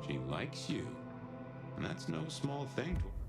She likes you, and that's no small thing to her.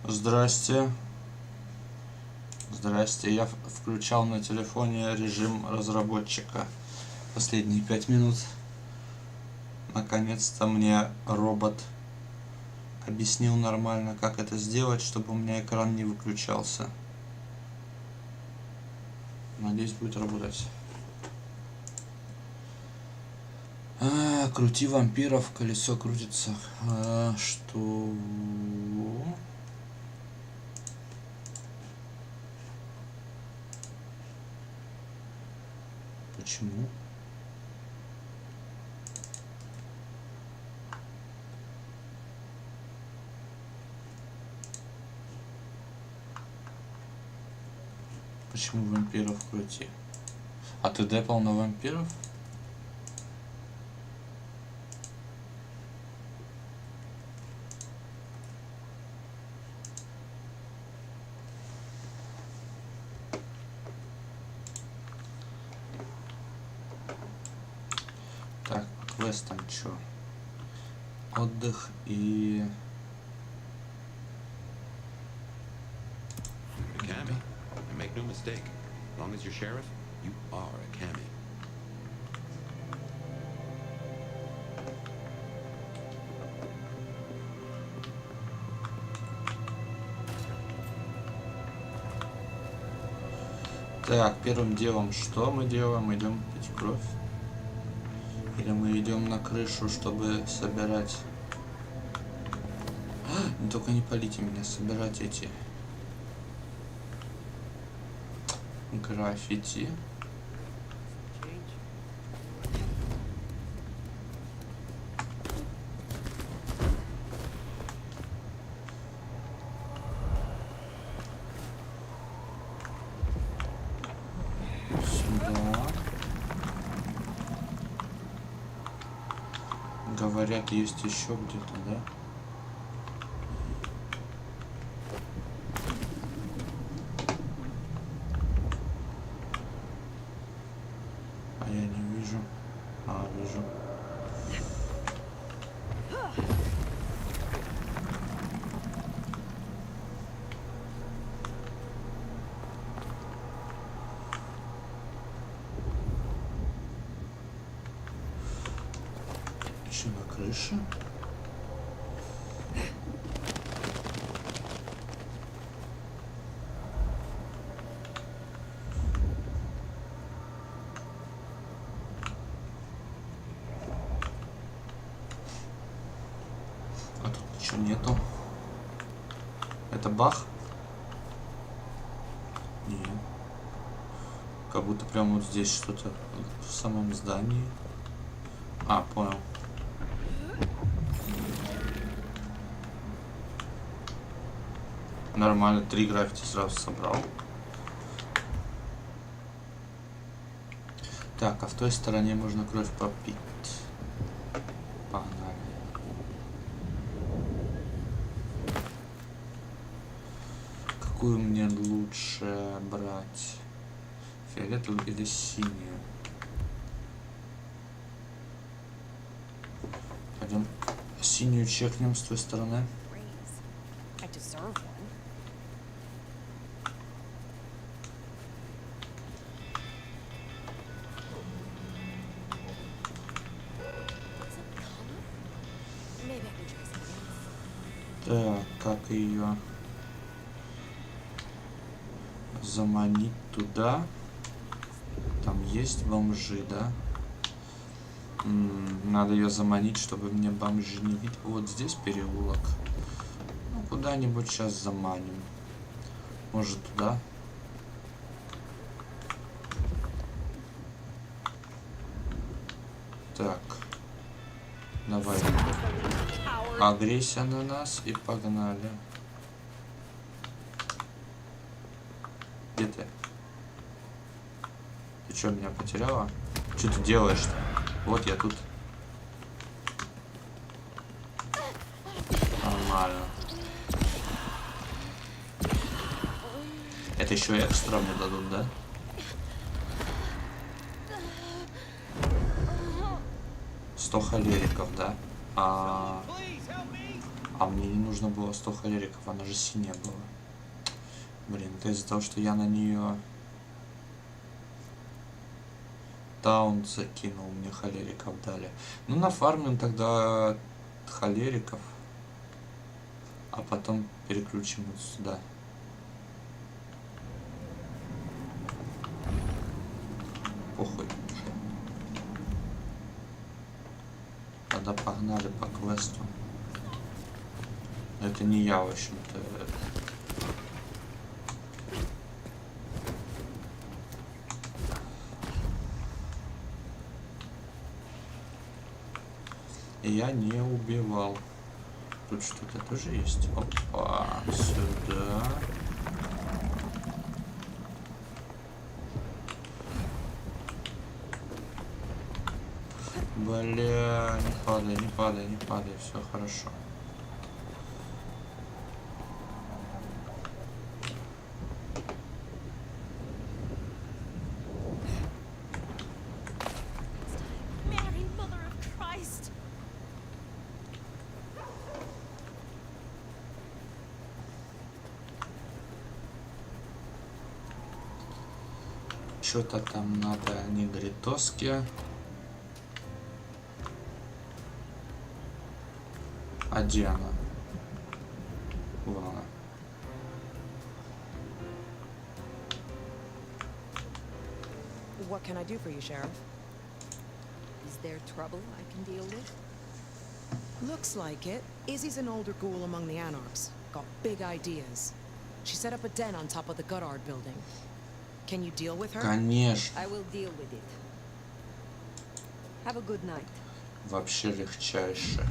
Здрасте. Здрасте. Я включал на телефоне режим разработчика последние 5 минут. Наконец-то мне робот объяснил нормально, как это сделать, чтобы у меня экран не выключался. Надеюсь, будет работать. Крути вампиров, колесо крутится. Что? Почему? Почему вампиров крути? А ты депал на вампиров? Так, по квестам чё? Отдых и... Make no mistake, as long as you're sheriff, you are a Cammy. Так, первым делом что мы делаем? Идем пить кровь? Или мы идем на крышу, чтобы собирать... только не палите меня, собирать эти... граффити. Сюда. Говорят, есть еще где-то, да? Еще на крыше. А тут ничего нету. Это бах? Нет. Как будто прямо вот здесь что-то в самом здании. А, понял. Нормально, 3 граффити сразу собрал. Так, а в той стороне можно кровь попить. Погнали. Какую мне лучше брать? Фиолетовую или синюю? Пойдем синюю чекнем с той стороны. Так, как ее заманить туда? Там есть бомжи, да? Надо ее заманить, чтобы мне бомжи не видели. Вот здесь переулок. Ну, куда-нибудь сейчас заманим. Может, туда? Так. Давай. Агрессия на нас и погнали. Где ты? Ты что, меня потеряла? Что ты делаешь-то? Вот я тут. Нормально. Это еще экстра мне дадут, да? $100 холериков, да? А мне не нужно было 100 холериков, она же синяя была. Блин, это из-за того, что я на нее таунт закинул, мне холериков дали. Ну, нафармим тогда холериков, а потом переключим вот сюда. Похуй. Тогда погнали по квесту. Это не я, в общем-то. И я не убивал. Тут что-то тоже есть. Опа, сюда. Бля, не падай, не падай, не падай, все хорошо. Что-то там надо негритоски. А где она? Вон она. What can I do for you, Sheriff? Is there trouble I can deal with? Looks like it. Izzy's an older ghoul among the Anarchs. Got big ideas. She set up a den on top of the Goddard building. Can you deal with her? Конечно. I will deal with it. Have a good night. Вообще легчайше.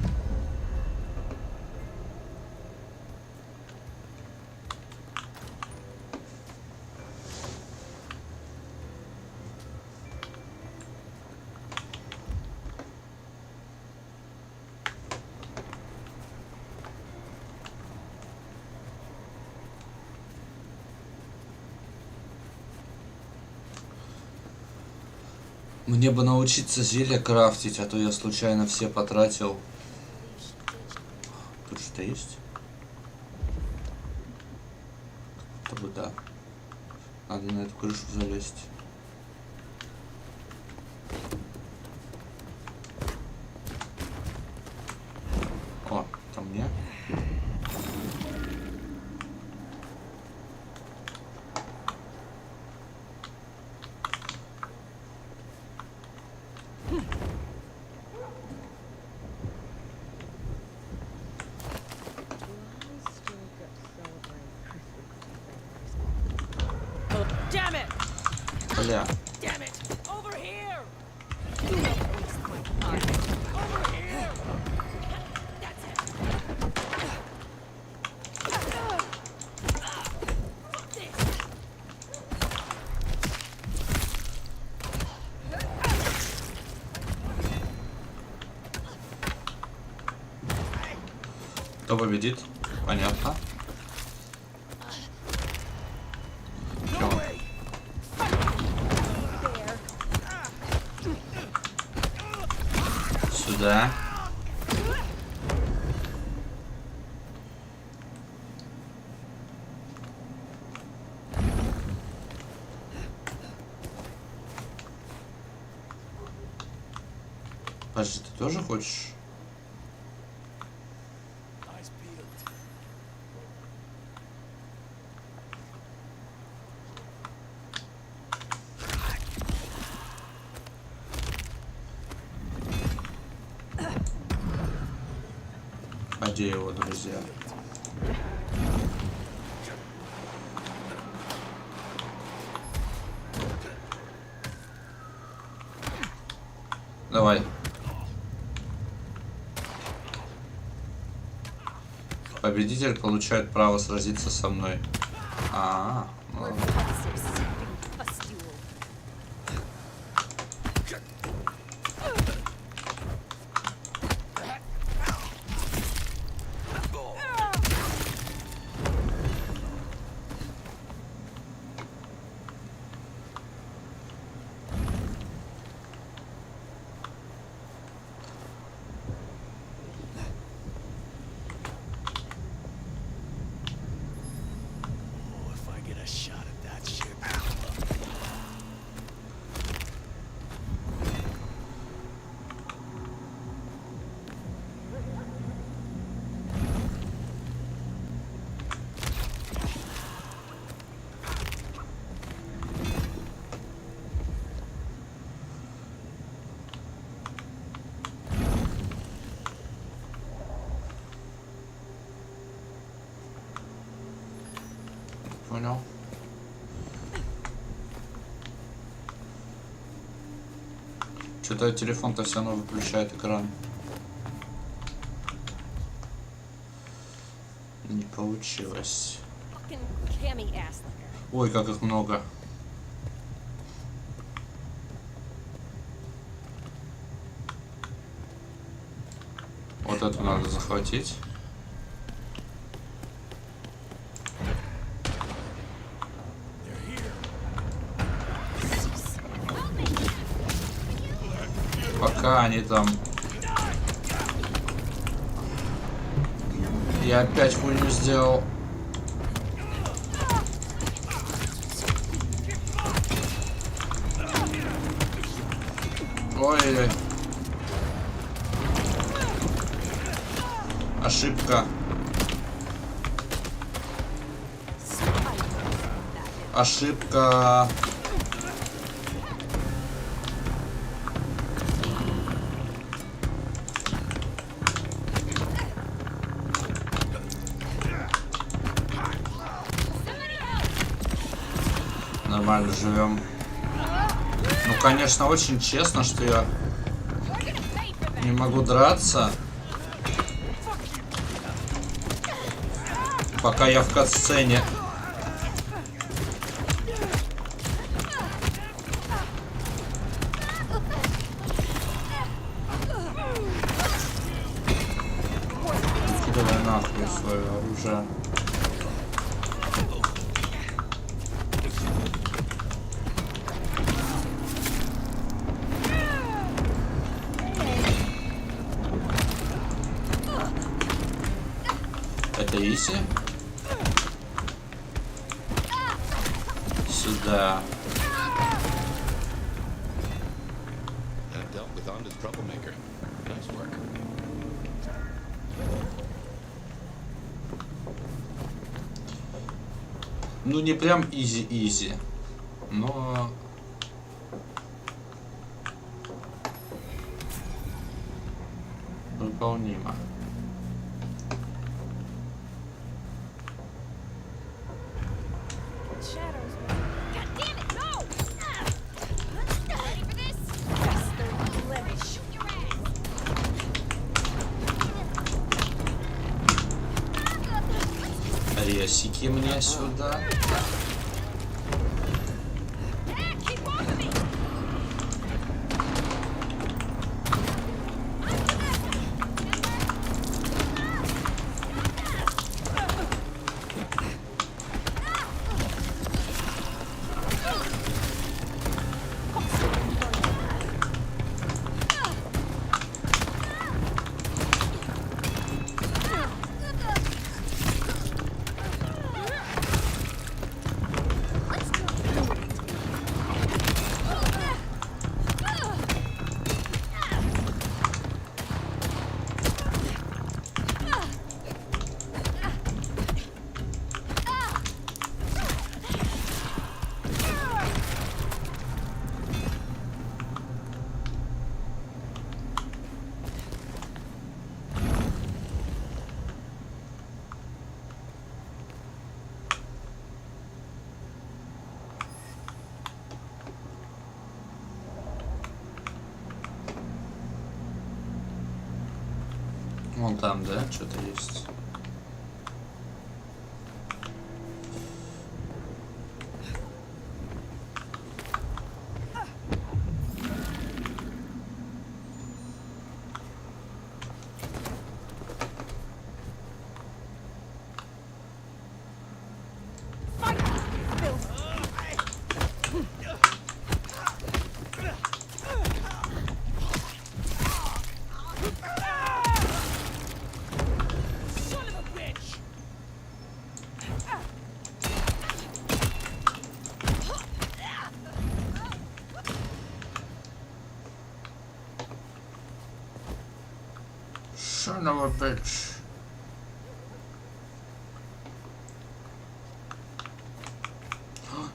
Мне бы научиться зелья крафтить, а то я случайно все потратил. Тут что-то есть? Как будто бы да. Надо на эту крышу залезть. О, там мне. Damn it! Бля. Damn it! Over here! Кто победит? Понятно. Чё? Сюда. Подожди, ты тоже хочешь? А где его друзья? Давай. Победитель получает право сразиться со мной. Ну ладно. понял. Что-то телефон-то все равно выключает экран. Не получилось. Ой, как их много. Вот это надо захватить. Пока они там... Я опять хуйню сделал. Ой-ой-ой. Ошибка. Ошибка. Нормально живем. Ну, конечно, очень честно, что я не могу драться, пока я в катсцене. Давай нахуй свое оружие. Это иси. Сюда. That dealt with Onda's troublemaker. Nice work. Ну, не прям изи-изи, но... выполнимо. Ресики мне сюда. Вон там, да, что-то есть. Son of a bitch.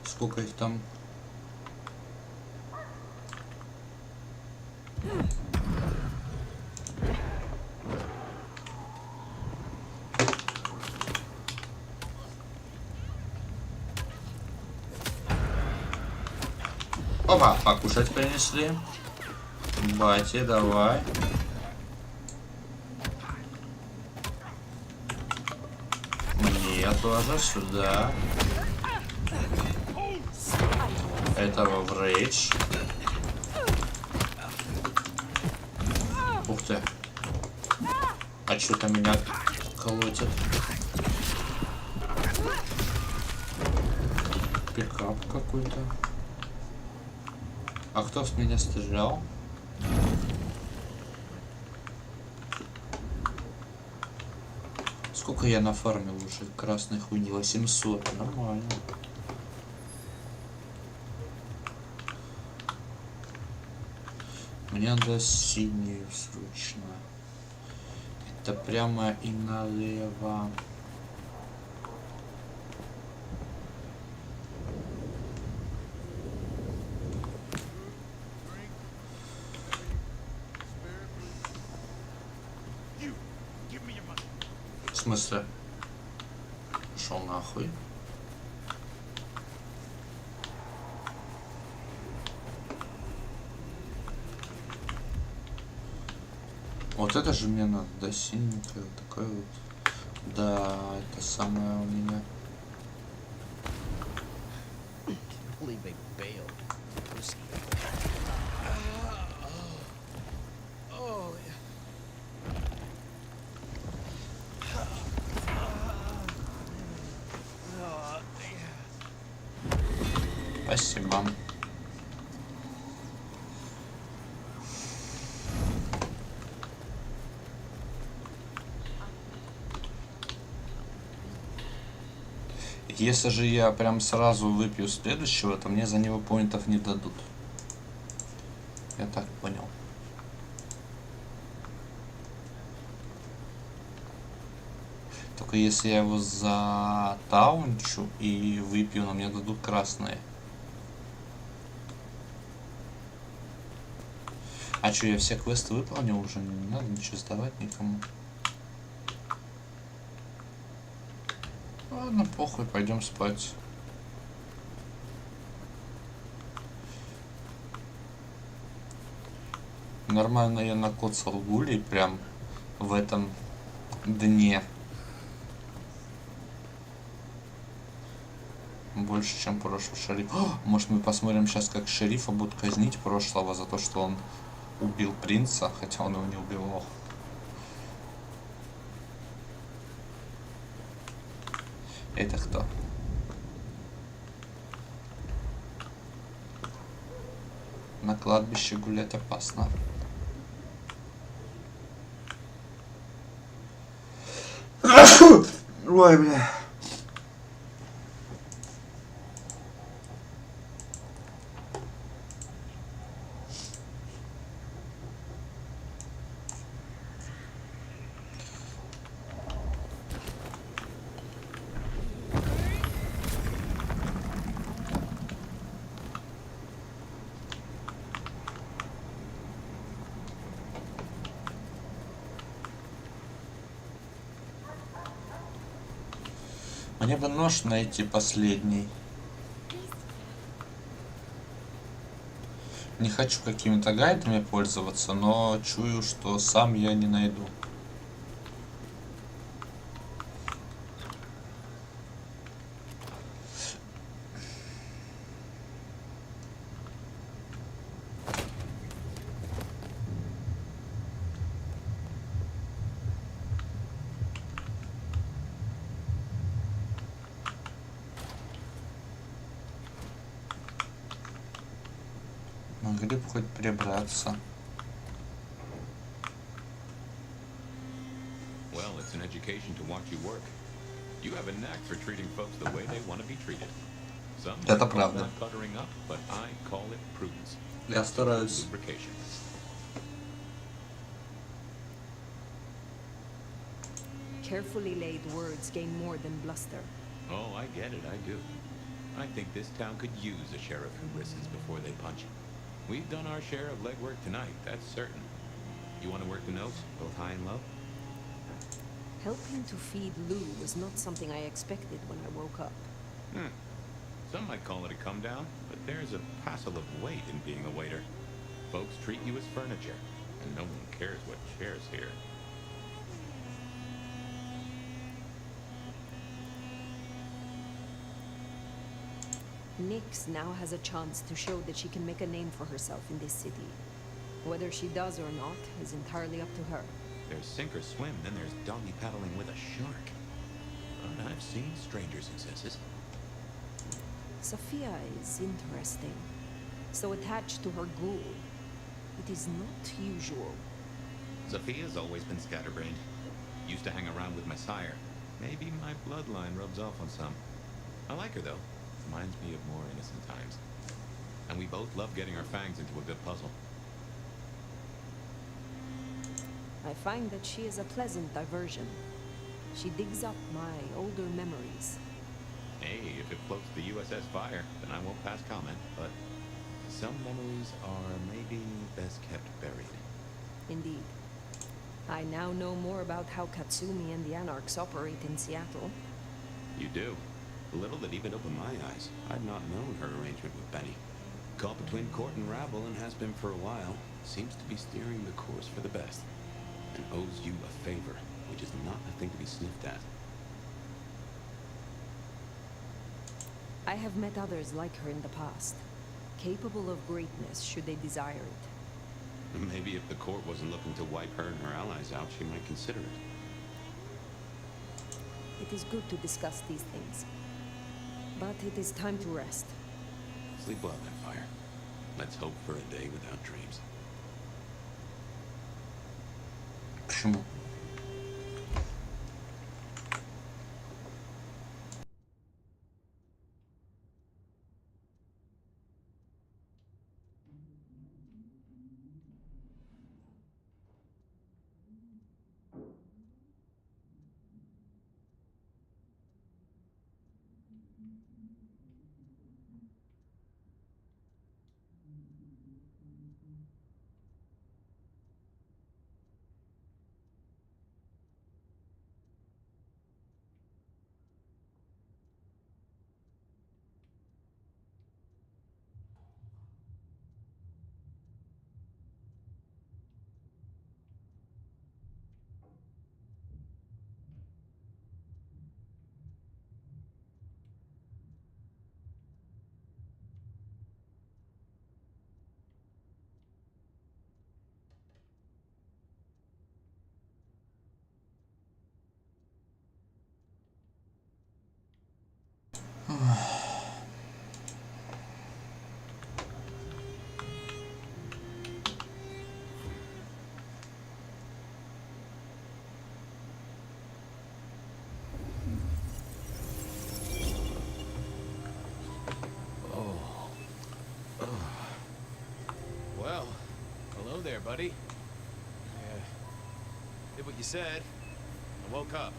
Сколько их там? Опа, покушать принесли. Бати, давай. Мне тоже сюда. Этого в рейдж. Ух ты. А что-то меня колотит. Пикап какой-то. А кто с меня стрелял? Сколько я нафармил уже красной хуйни? 800. Нормально. Мне надо синюю срочно. Это прямо и налево. В смысле? Шел нахуй. Вот это же мне надо, да, синенькая, такая вот. Да, это самое у меня. Спасибо. Если же я прям сразу выпью следующего, то мне за него поинтов не дадут. Я так понял. Только если я его затаунчу и выпью, но мне дадут красные. А что, я все квесты выполнил уже? Не надо ничего сдавать никому. Ладно, похуй, пойдем спать. Нормально я накоцал гулей прям в этом дне. Больше, чем прошлый шериф. О, может, мы посмотрим сейчас, как шерифа будут казнить прошлого за то, что он убил принца, хотя он его не убивал. Это кто? На кладбище гулять опасно. Ой, бля. Мне бы нож найти последний. Не хочу какими-то гайдами пользоваться, но чую, что сам я не найду. Могли бы хоть прибраться. Well, it's an education to watch you work. You have a knack for treating folks the way they want to be treated. Some Это might call правда. that buttering up, but I call it prudence. Я стараюсь. Lubrication. Carefully laid words gain more than bluster. Oh, I get it, I do. I think this town could use a sheriff who listens before they punch. We've done our share of legwork tonight, that's certain. You want to work the notes, both high and low? Helping to feed Lou was not something I expected when I woke up. Some might call it a come down, but there's a passel of weight in being a waiter. Folks treat you as furniture, and no one cares what shares here. Nyx now has a chance to show that she can make a name for herself in this city. Whether she does or not is entirely up to her. There's sink or swim, then there's doggy paddling with a shark. But I've seen stranger successes. Sophia is interesting. So attached to her ghoul. It is not usual. Sophia's always been scatterbrained. Used to hang around with my sire. Maybe my bloodline rubs off on some. I like her, though. Reminds me of more innocent times. And we both love getting our fangs into a good puzzle. I find that she is a pleasant diversion. She digs up my older memories. Hey, if it floats the USS Fire, then I won't pass comment, but some memories are maybe best kept buried. Indeed. I now know more about how Katsumi and the Anarchs operate in Seattle. You do? A little that even opened my eyes. I'd not known her arrangement with Benny. Caught between court and rabble and has been for a while. Seems to be steering the course for the best. And owes you a favor, which is not a thing to be sniffed at. I have met others like her in the past, capable of greatness should they desire it. Maybe if the court wasn't looking to wipe her and her allies out, she might consider it. It is good to discuss these things. But it is time to rest. Sleep well then, Fire. Let's hope for a day without dreams. Почему? Well, hello there, buddy. Did what you said. I woke up.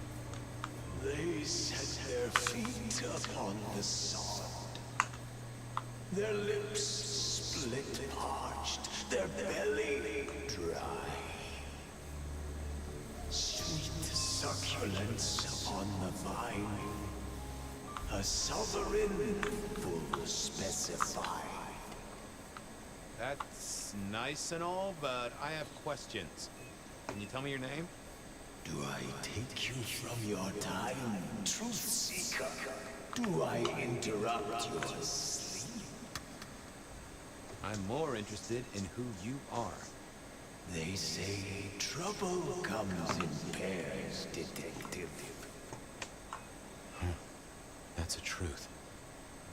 They set their feet upon the sod. Their lips split parched, their belly dry. Sweet succulence on the vine. A sovereign full specified. That's nice and all, but I have questions. Can you tell me your name? Do I take you from your time, truth seeker? Do I interrupt your sleep? I'm more interested in who you are. They say trouble comes in pairs, detective. That's a truth.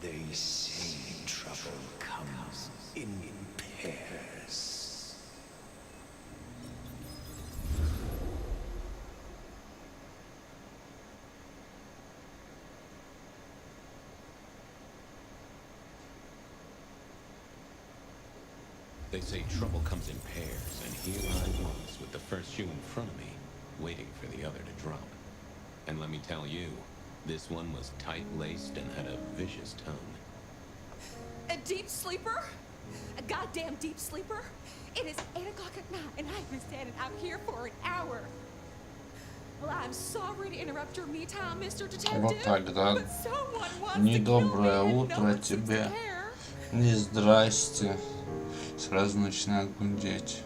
They say trouble comes in pairs. They say trouble comes in pairs, and here I was with the first shoe in front of me, waiting for the other to drop. And let me tell you, this one was tight-laced and had a vicious tone. A deep sleeper? A goddamn deep sleeper? It is 8 o'clock at night, and I've been standing out here for an hour. Well, I'm sorry to interrupt your me time, Mr. Detective. Вот так, да. But someone wants to kill Недоброе me and no утро one seems to тебе. care. Не здрасте. Сразу начинает гундеть.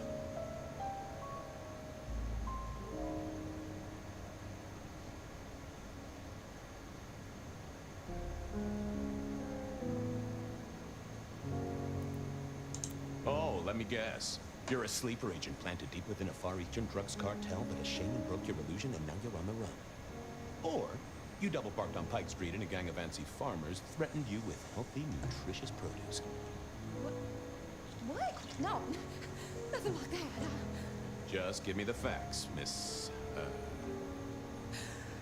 Oh, let me guess. You're a sleeper agent planted deep within a Far Eastern drugs cartel, but a shaman broke your illusion and now you're on the run. Or you double parked on Pike Street and a gang of antsy farmers threatened you with healthy, nutritious produce. What? No, nothing like that. Just give me the facts, Miss...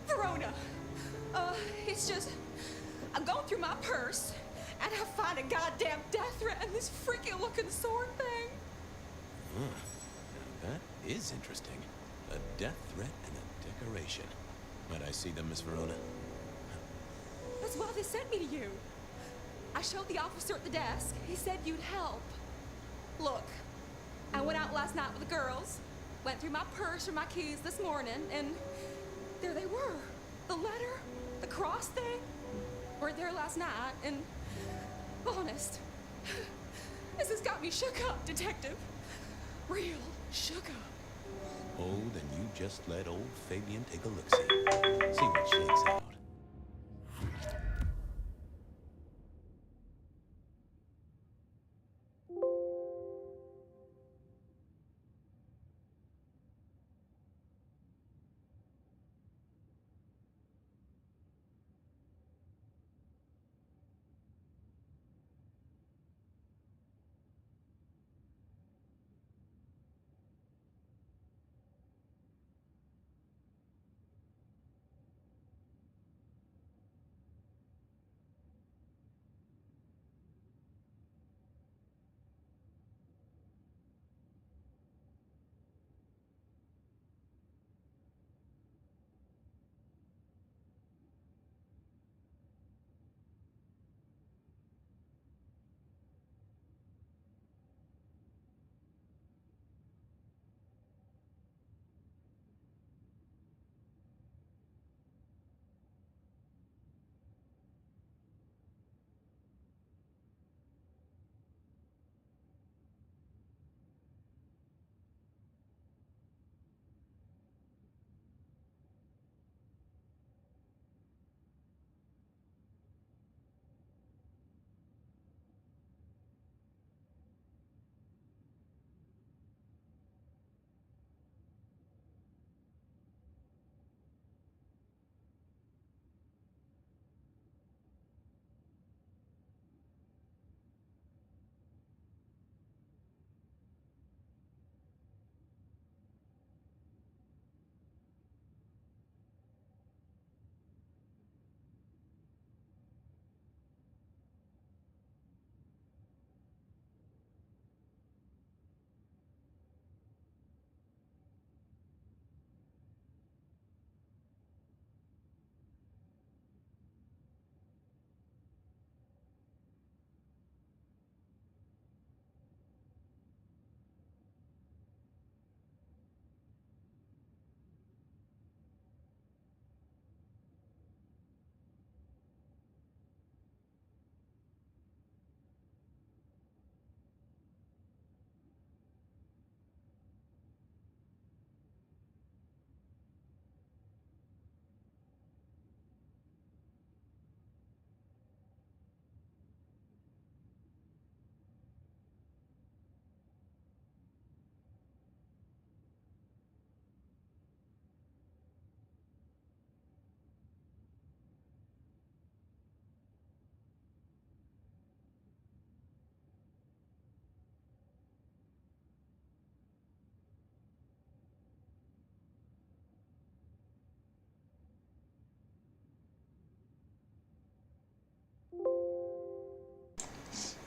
Verona. It's just, I'm going through my purse, and I find a goddamn death threat and this freaky looking sword thing. Now that is interesting. A death threat and a decoration. Might I see them, Miss Verona? That's why they sent me to you. I showed the officer at the desk. He said you'd help. Look, I went out last night with the girls, went through my purse for my keys this morning, and there they were. The letter, the cross thing, were there last night, and honest, this has got me shook up, Detective. Real shook up. Oh, then you just let old Fabian take a look-see. See what shakes out.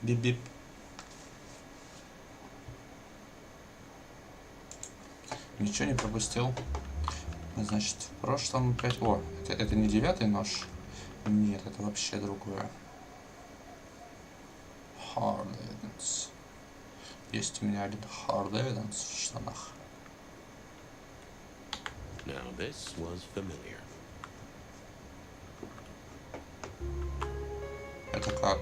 Бип-бип. Ничего не пропустил. Значит, в прошлом опять... О, это не 9-й нож? Нет, это вообще другое. Hard evidence. Есть у меня один hard evidence в штанах. Now this was familiar. Это как?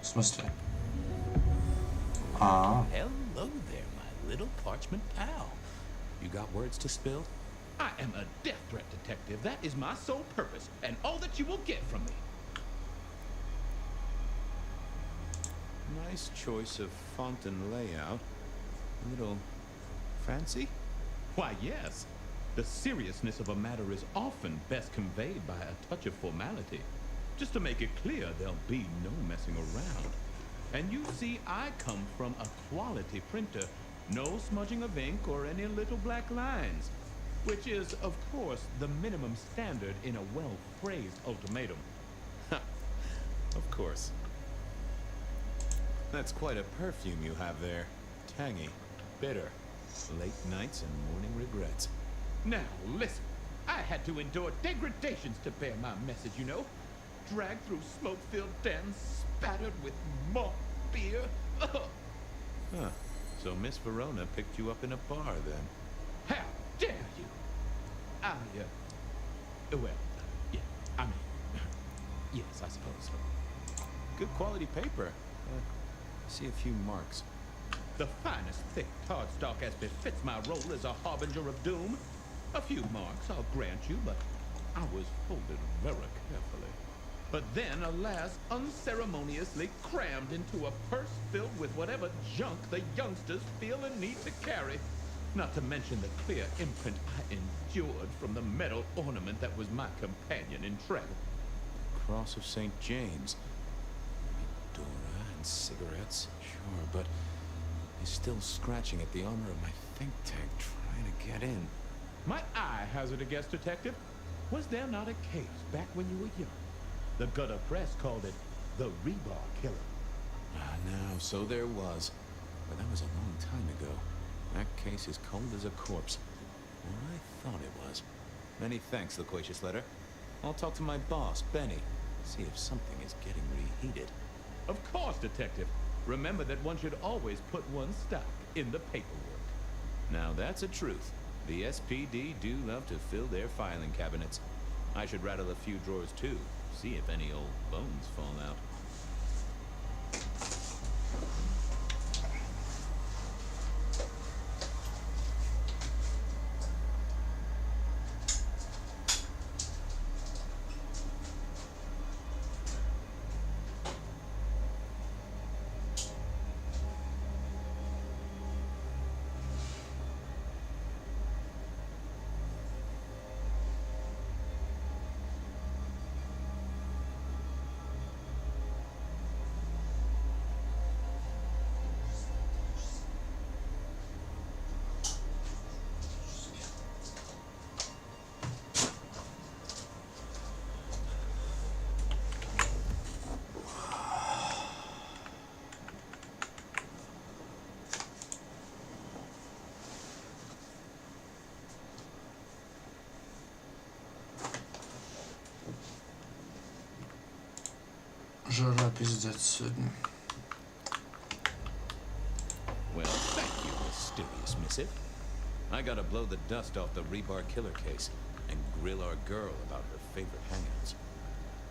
В смысле? А, Hello there, my little parchment pal. You got words to spill? I am a death threat detective. That is my sole purpose, and all that you will get from me. Nice choice of font and layout. A little fancy? Why, yes. The seriousness of a matter is often best conveyed by a touch of formality. Just to make it clear, there'll be no messing around. And you see, I come from a quality printer. No smudging of ink or any little black lines. Which is, of course, the minimum standard in a well-phrased ultimatum. Of course. That's quite a perfume you have there. Tangy, bitter, late nights and morning regrets. Now, listen. I had to endure degradations to bear my message, you know. Dragged through smoke-filled dens, spattered with malt beer. Ugh. Huh. So Miss Verona picked you up in a bar, then? How dare you? Well, yeah, I mean, yes, I suppose so. Good quality paper. See a few marks. The finest thick cardstock as befits my role as a harbinger of doom. A few marks, I'll grant you, but I was folded very carefully. But then, alas, unceremoniously crammed into a purse filled with whatever junk the youngsters feel a need to carry. Not to mention the clear imprint I endured from the metal ornament that was my companion in travel. Cross of St. James. Fedora and cigarettes, sure, but he's still scratching at the armor of my think tank, trying to get in. Might I hazard a guess, detective? Was there not a case back when you were young? The gutter press called it the Rebar Killer. Ah, no, so there was. But that was a long time ago. That case is cold as a corpse. Or I thought it was. Many thanks, Loquacious Letter. I'll talk to my boss, Benny. See if something is getting reheated. Of course, detective. Remember that one should always put one's stock in the paperwork. Now that's a truth. The SPD do love to fill their filing cabinets. I should rattle a few drawers too. See if any old bones fall out. Жара пиздец сегодня. Well, thank you, mysterious missive. I gotta blow the dust off the Rebar Killer case and grill our girl about her favorite hangouts.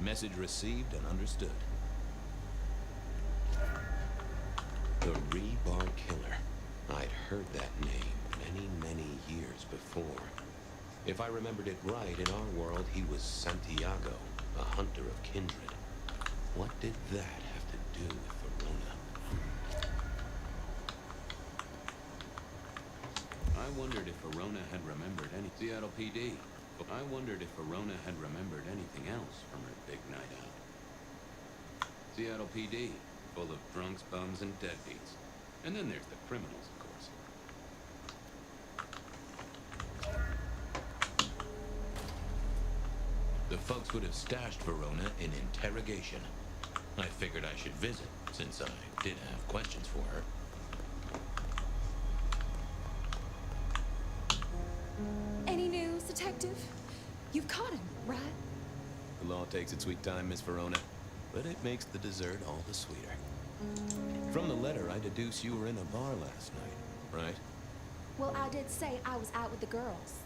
Message received and understood. The Rebar Killer. I'd heard that name many, many years before. If I remembered it right, in our world, he was Santiago, a hunter of kindred. What did that have to do with Verona? I wondered if Verona had remembered any Seattle PD. I wondered if Verona had remembered anything else from her big night out. Seattle PD, full of drunks, bums, and deadbeats. And then there's the criminals, of course. The folks would have stashed Verona in interrogation. I figured I should visit, since I did have questions for her. Any news, detective? You've caught him, right? The law takes its sweet time, Miss Verona. but it makes the dessert all the sweeter. From the letter, I deduce you were in a bar last night, right? Well, I did say I was out with the girls.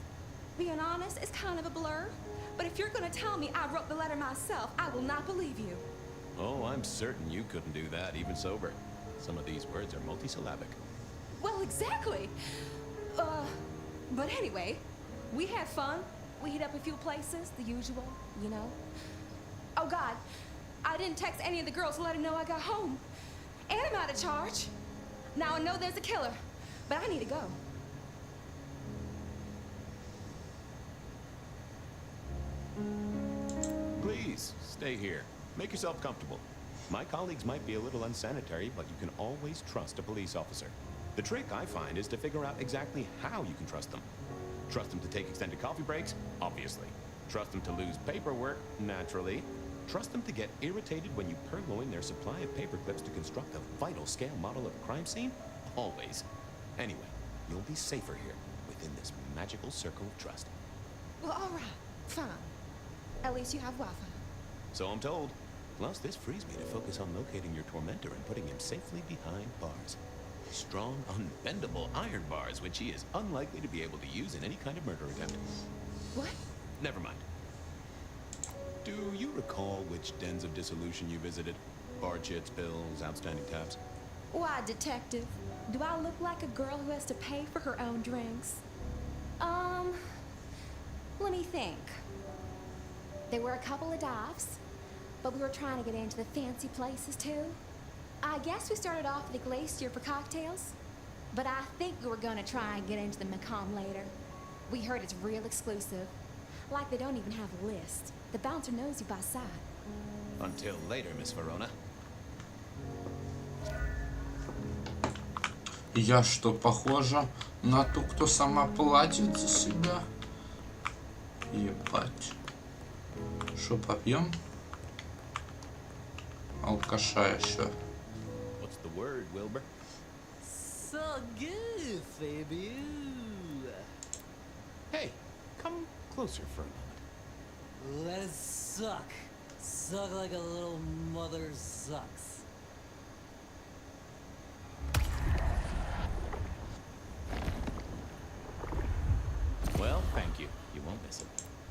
Being honest, it's kind of a blur. But if you're gonna tell me I wrote the letter myself, I will not believe you. Oh, I'm certain you couldn't do that, even sober. Some of these words are multisyllabic. Well, exactly. But anyway, we had fun. We hit up a few places, the usual, you know. Oh, God, I didn't text any of the girls to let them know I got home. And I'm out of charge. Now I know there's a killer, but I need to go. Please, stay here. Make yourself comfortable. My colleagues might be a little unsanitary, but you can always trust a police officer. The trick, I find, is to figure out exactly how you can trust them. Trust them to take extended coffee breaks? Obviously. Trust them to lose paperwork? Naturally. Trust them to get irritated when you purloin their supply of paper clips to construct a vital scale model of a crime scene? Always. Anyway, you'll be safer here, within this magical circle of trust. Well, all right, fine. At least you have Wi-Fi. So I'm told. Plus, this frees me to focus on locating your tormentor and putting him safely behind bars. Strong, unbendable iron bars, which he is unlikely to be able to use in any kind of murder attempt. What? Never mind. Do you recall which dens of dissolution you visited? Bar chits, bills, outstanding tabs? Why, detective? Do I look like a girl who has to pay for her own drinks? Let me think. There were a couple of dives, but we were trying to get into the fancy places too. I guess we started off at the Glacier for cocktails, but I think we were gonna try and get into the Macomb later. We heard it's real exclusive. Like they don't even have a list. The bouncer knows you by sight. Until later, Miss Verona. Я что, похожа на ту, кто сама платит за себя? Ебать. Что, попьем? Алкаша еще. What's the word, Wilbur? So good, baby. Hey, come closer for a moment. Let it suck. Suck like a little mother sucks. Well, thank you. You won't miss him.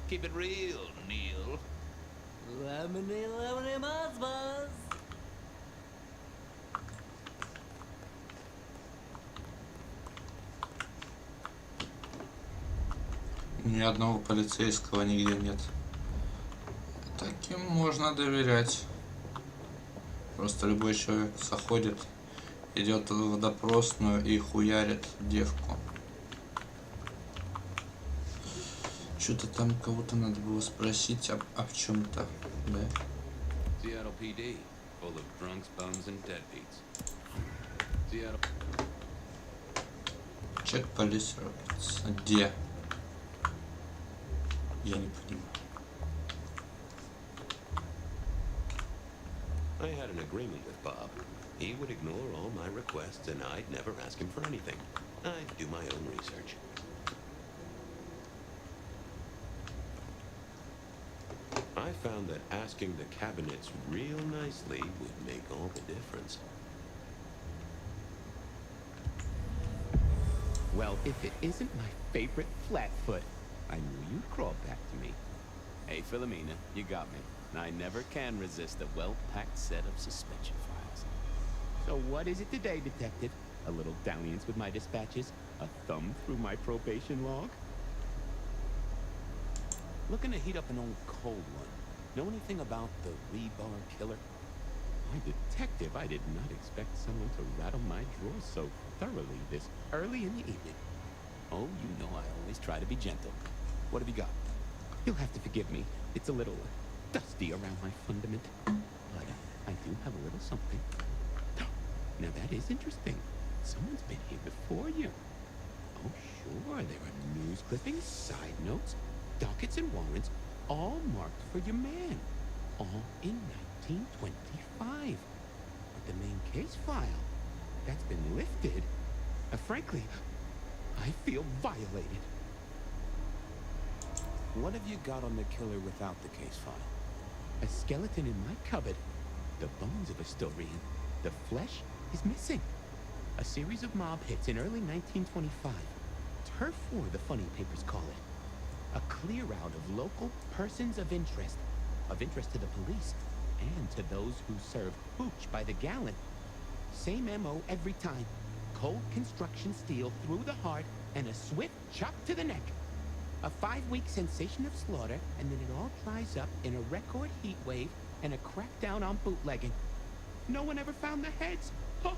Keep it real, Neil. Lemony, lemony, buzz, buzz. Ни одного полицейского нигде нет. Таким можно доверять. Просто любой человек заходит, идет в допросную и хуярит девку. Что-то там кого-то надо было спросить об чем-то, да? Seattle PD, full of drunks, bums, and deadbeats. Seattle. Check police records. Где? Я не понимаю. I had an agreement with Bob. He would ignore all my requests, and I'd never ask him for anything. I'd do my own research. I found that asking the cabinets real nicely would make all the difference. Well, if it isn't my favorite Flatfoot, I knew you'd crawl back to me. Hey, Philomena, you got me. I never can resist a well-packed set of suspension files. So what is it today, Detective? A little dalliance with my dispatches? A thumb through my probation log? Looking to heat up an old cold one. Know anything about the rebar killer? My detective, I did not expect someone to rattle my drawers so thoroughly this early in the evening. Oh, you know I always try to be gentle. What have you got? You'll have to forgive me. It's a little dusty around my fundament. But I do have a little something. Now that is interesting. Someone's been here before you. Oh, sure. There are news clippings, side notes, dockets and warrants, all marked for your man. All in 1925. But the main case file, that's been lifted. Frankly, I feel violated. What have you got on the killer without the case file? A skeleton in my cupboard The bones of Astorian. The flesh is missing. A series of mob hits in early 1925. Turf war, the funny papers call it. A clear out of local persons of interest to the police, and to those who serve hooch by the gallon. Same MO every time. Cold construction steel through the heart and a swift chop to the neck. A 5-week sensation of slaughter, and then it all dries up in a record heat wave and a crackdown on bootlegging. No one ever found the heads. Huh.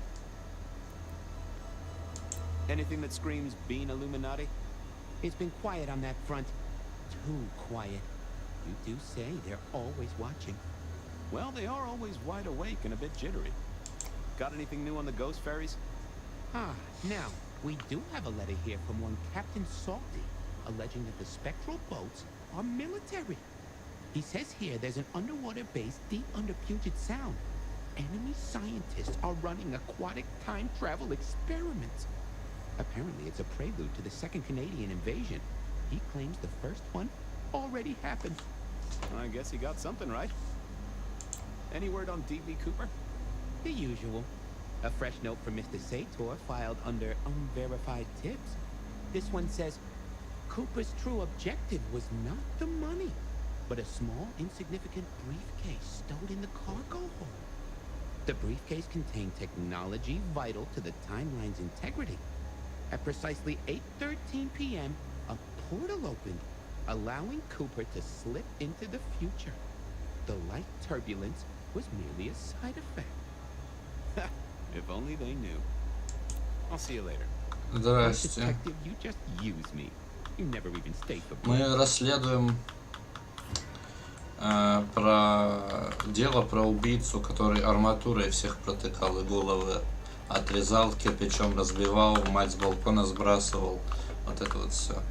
Anything that screams Bean Illuminati? It's been quiet on that front. Too quiet. You do say they're always watching. Well, they are always wide awake and a bit jittery. Got anything new on the ghost ferries? Now, we do have a letter here from one Captain Salty, alleging that the spectral boats are military. He says here there's an underwater base deep under Puget Sound. Enemy scientists are running aquatic time travel experiments. Apparently it's a prelude to the second Canadian invasion. He claims the first one already happened. I guess he got something right. Any word on D.B. Cooper? The usual. A fresh note from Mr. Sator filed under unverified tips. This one says, Cooper's true objective was not the money, but a small, insignificant briefcase stowed in the cargo hold. The briefcase contained technology vital to the timeline's integrity. At precisely 8:13 p.m., a portal opened, allowing Cooper to slip into the future. The light turbulence was merely a side effect. If only they knew. I'll see you later. Здрасте. Detective, you just use me. You never even stay for Мы расследуем дело про убийцу, который арматурой всех протыкал и головы отрезал, кирпичом разбивал, мать с балкона сбрасывал, вот это вот все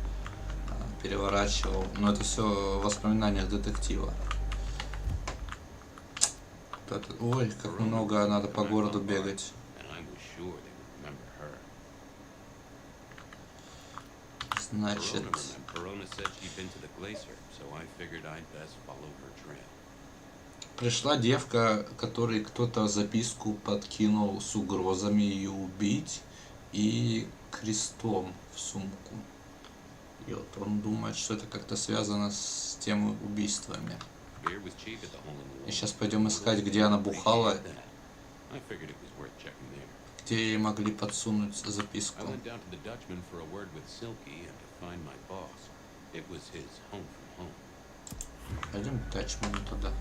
переворачивал. Но это все в воспоминаниях детектива. Ой, как много надо по городу бегать. Значит, пришла девка, которой кто-то записку подкинул с угрозами ее убить и крестом в сумку. И вот он думает, что это как-то связано с теми убийствами. И сейчас пойдем искать, где она бухала, где ей могли подсунуть записку. Пойдем к Датчману туда.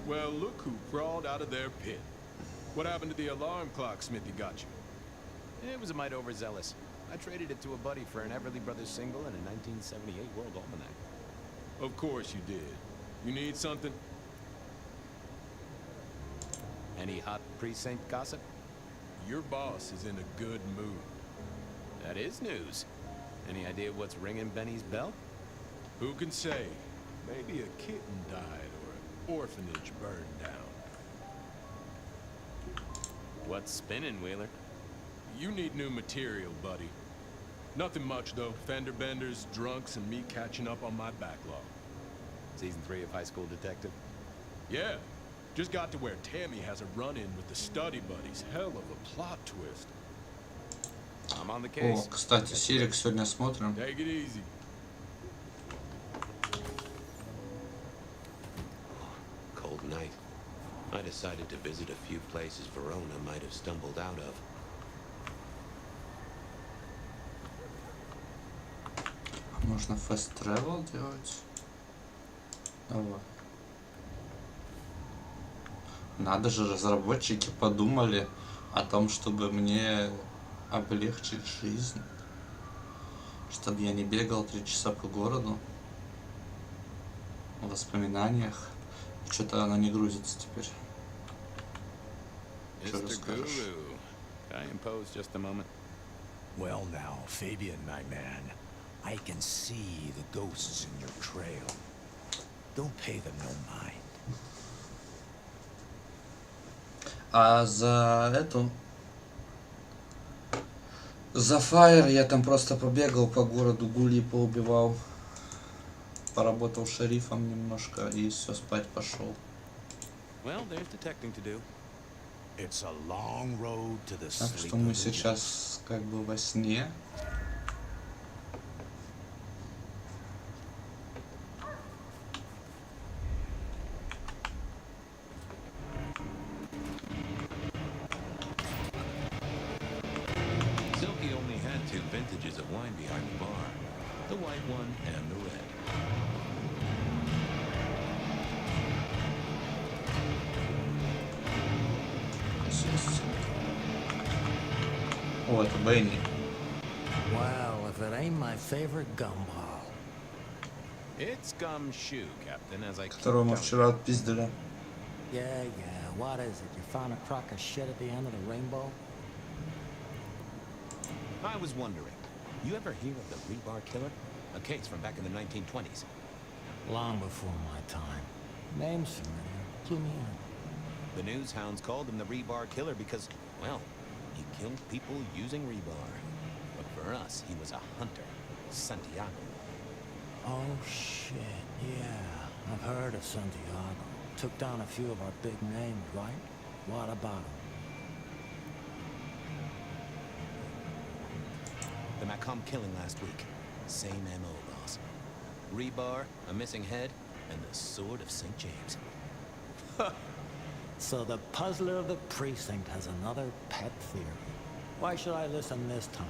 Well, look who crawled out of their pit. What happened to the alarm clock Smithy got you? It was a mite overzealous. I traded it to a buddy for an Everly Brothers single and a 1978 World Almanac. Of course you did. You need something? Any hot precinct gossip? Your boss is in a good mood. That is news. Any idea what's ringing Benny's bell? Who can say? Maybe a kitten died or an orphanage burned down. What's spinning, Wheeler? You need new material, buddy. Nothing much, though. Fender benders, drunks, and me catching up on my backlog. Season 3 of High School Detective? Yeah. Just got to where Tammy has a run-in with the study buddies. Hell of a plot twist. I'm on the case. О, кстати, Сирик сегодня смотрим. Take it easy. Cold night. I decided to visit a few places Verona might have stumbled out of. Можно fast travel делать. Давай. Надо же, разработчики подумали о том, чтобы мне облегчить жизнь. Чтобы я не бегал 3 часа по городу. В воспоминаниях. Что-то оно не грузится теперь. Что расскажешь? I impose just a moment. Well now, Fabian, my man, I can see the ghosts in your trail. Don't pay them no mind. А за эту... За Фаер я там просто побегал по городу, гулей поубивал. поработал шерифом немножко и все, спать пошел. Well, there's detecting to do. It's a long road to the Так sleep что мы of the just. сейчас как бы во сне. Silky only had 2 vintages of wine behind the bar. The white one and the red. Здесь. О, это Бенни. Well, if it ain't my favorite gumball. It's gumshoe, Captain, as I keep Которого мы telling вчера отпиздили. Yeah, what is it? You found a crock of shit at the end of the rainbow? you. I was wondering, you ever hear of the rebar killer? A case from back in the 1920s. Long before my time. Name's familiar. Clue me in. The news hounds called him the rebar killer because, well, he killed people using rebar. But for us, he was a hunter. Santiago. Oh, shit, yeah. I've heard of Santiago. Took down a few of our big names, right? What about him? The Macomb killing last week. Same MO, boss. Rebar, a missing head, and the sword of St. James. So the puzzler of the precinct has another pet theory. Why should I listen this time?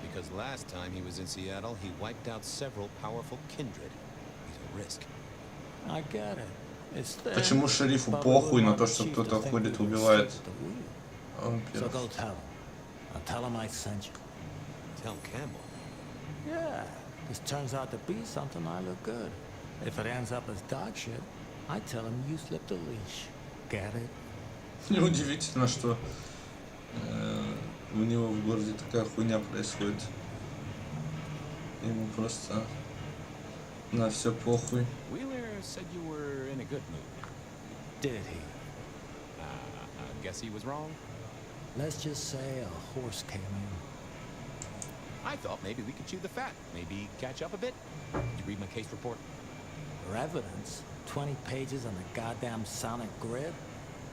Because last time he was in Seattle, he wiped out several powerful kindred. He's a risk. I get it. It's thin, Почему шерифу but we похуй wouldn't на want то, the что chief кто-то to think ходит и we were убивает asleep at the wheel. So вампиров? go tell him. I'll tell him I sent you. Tell Campbell. Yeah, this turns out to be something I look good. If it ends up as dog shit, I tell him you slipped a leash. Get it? Неудивительно, что у него в городе такая хуйня происходит. Ему просто на все похуй. Wheeler said you were in a good mood. Did he? I guess he was wrong. Let's just say a horse came in. I thought maybe we could chew the fat. Maybe catch up a bit. Did you read my case report? For evidence, 20 pages on the goddamn sonic grid?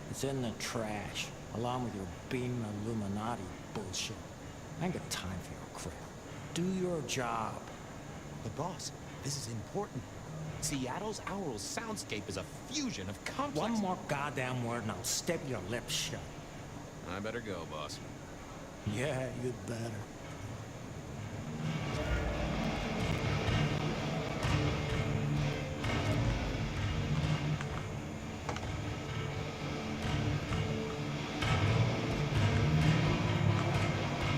It's in the trash, along with your beam Illuminati bullshit. I ain't got time for your crap. Do your job. But boss, this is important. Seattle's aural soundscape is a fusion of complex... One more goddamn word and I'll step your lips shut. I better go, boss. Yeah, you'd better.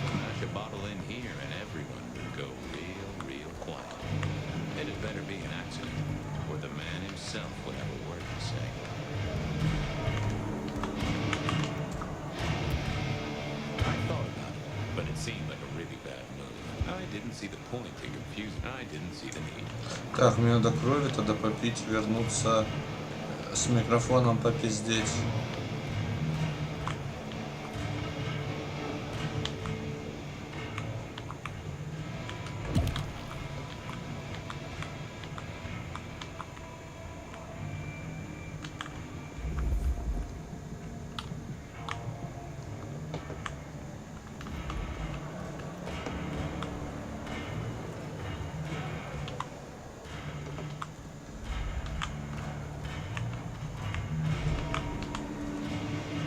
Smash a bottle in here and everyone would go real quiet. It had better be an accident, or the man himself would have a word to say. I thought about it, but it seemed like a really bad move. I didn't see the point in confusing. I didn't see the need. Так, мне надо крови тогда попить, вернуться с микрофоном попиздеть.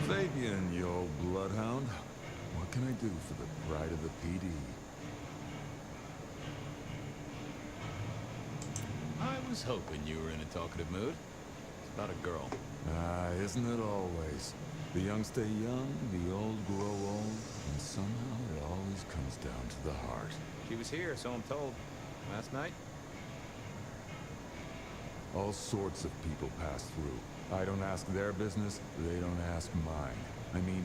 Fabian, you old bloodhound. What can I do for the pride of the PD? I was hoping you were in a talkative mood. It's about a girl. Ah, isn't it always? The young stay young, the old grow old, and somehow it always comes down to the heart. She was here, so I'm told. Last night? All sorts of people pass through. I don't ask their business, they don't ask mine. I mean,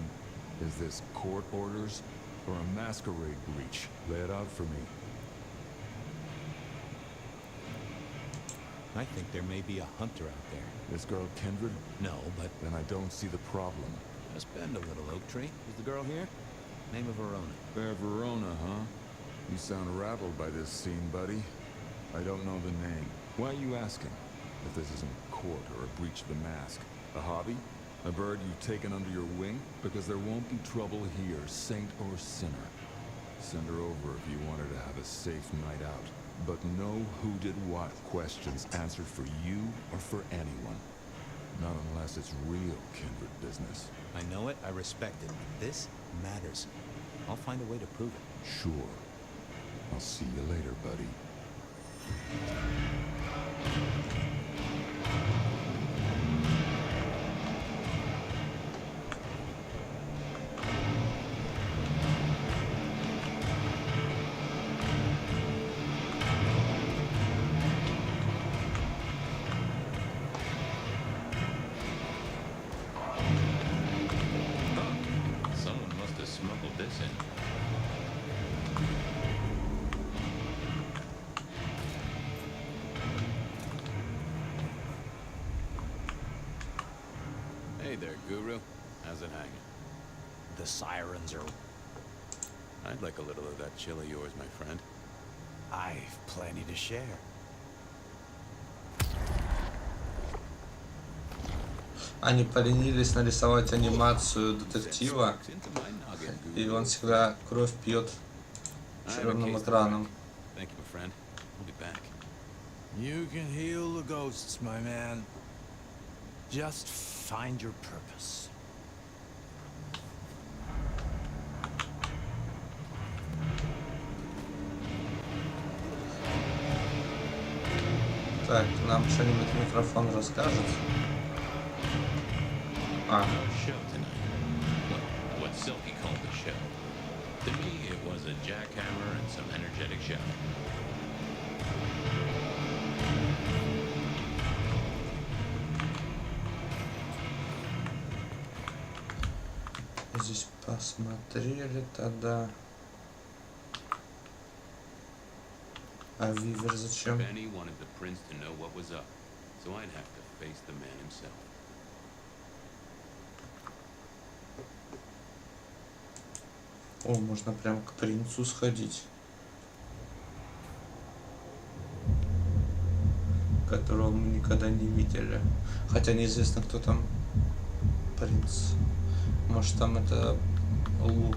is this court orders or a masquerade breach? Lay it out for me. I think there may be a hunter out there. This girl Kindred? No, but Then I don't see the problem. just bend a little, Oak Tree. Is the girl here? Name of Verona. Fair Verona, huh? You sound rattled by this scene, buddy. I don't know the name. Why are you asking? If this isn't court or a breach of the mask. A hobby? A bird you've taken under your wing? Because there won't be trouble here, saint or sinner. Send her over if you want her to have a safe night out. But no who did what questions answered for you or for anyone. Not unless it's real kindred business. I know it, I respect it. This matters. I'll find a way to prove it. Sure. I'll see you later, buddy. Someone must have smuggled this in. Hey there, Guru. How's it hanging? The sirens are... I'd like a little of that chill of yours, my friend. I've plenty to share. Они поленились нарисовать анимацию детектива, и он всегда кровь пьет черным экраном. Thank you, my friend. I'll be back. You can heal the ghosts, my man. Just find your purpose. Так, нам что-нибудь микрофон расскажет? А, Show tonight. What Silky called the show. To me, it was a jackhammer and some energetic show. здесь посмотрели тогда. А Вивер зачем? Benny wanted the prince to know what was up, so I'd have to face the man himself. О, можно прям к принцу сходить. Которого мы никогда не видели. Хотя неизвестно, кто там принц. Может, там это Лу.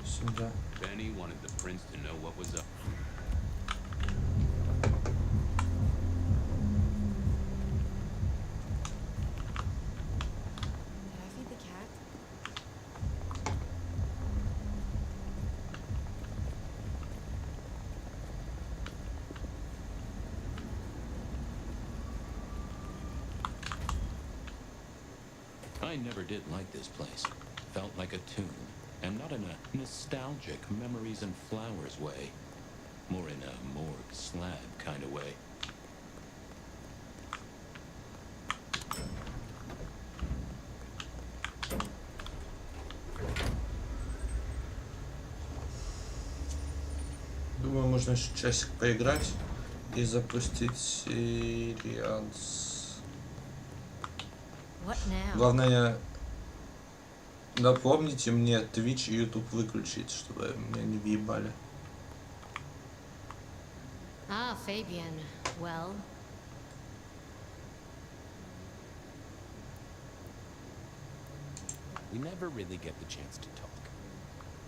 Сюда. Benny wanted the prince to know what was up. Did I feed the cat? I never did like this place. Felt like a tomb, and not in a nostalgic memories and flowers way. More in a morgue slab kind of way. Думаю, можно еще часик поиграть и запустить серианс. What now? Главное, напомните мне Twitch и YouTube выключить, чтобы меня не въебали. Ah, Fabian. Well, We never really get the chance to talk.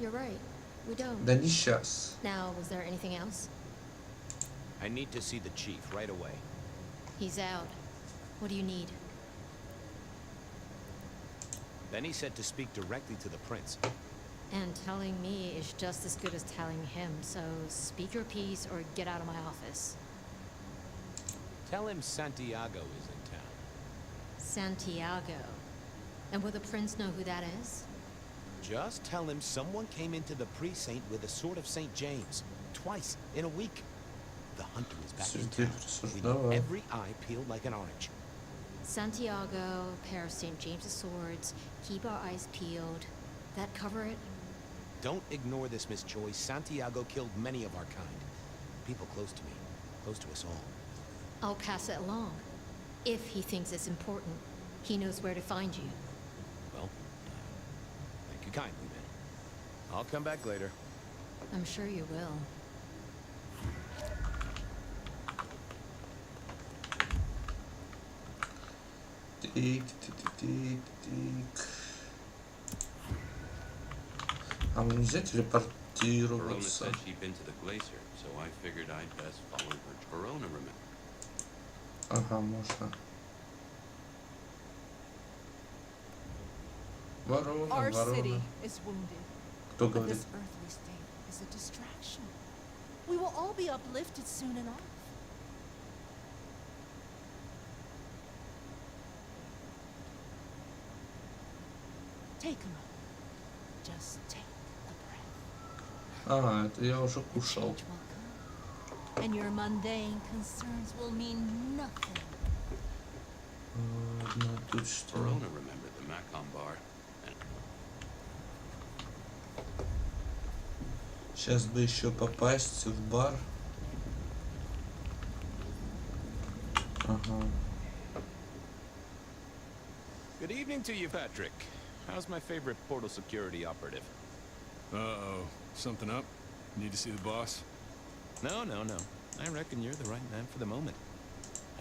you're right. We don't. Да не сейчас. Now, was there anything else? I need to see the chief right away. He's out. What do you need? Benny said to speak directly to the prince. And telling me is just as good as telling him, so speak your piece or get out of my office. Tell him Santiago is in town. Santiago. And will the prince know who that is? Just tell him someone came into the precinct with a sword of St. James. Twice in a week. The hunter is back in town. We need every eye peeled like an orange. Santiago, a pair of St. James's swords, keep our eyes peeled. That cover it? Don't ignore this, Miss Choi. Santiago killed many of our kind. People close to me. Close to us all. I'll pass it along. If he thinks it's important, he knows where to find you. Well, thank you kindly, then. I'll come back later. I'm sure you will. Тик. А мне нельзя Verona телепортироваться? said she'd been to the glacier, so I figured I'd best follow her to Verona, remember? Ага, можно. Ворона, Our city ворона. is wounded. Кто But говорит? this earthly state is a distraction. We will all be uplifted soon enough. Take a moment. Just take a breath. А, это я уже кушал. Change will come, and your mundane concerns will mean nothing. Ладно, тут что? Verona remembered the Macon bar. Сейчас бы еще попасть в бар. Ага. Good evening to you, Patrick. How's my favorite portal security operative? Uh-oh. Something up? Need to see the boss? No. I reckon you're the right man for the moment.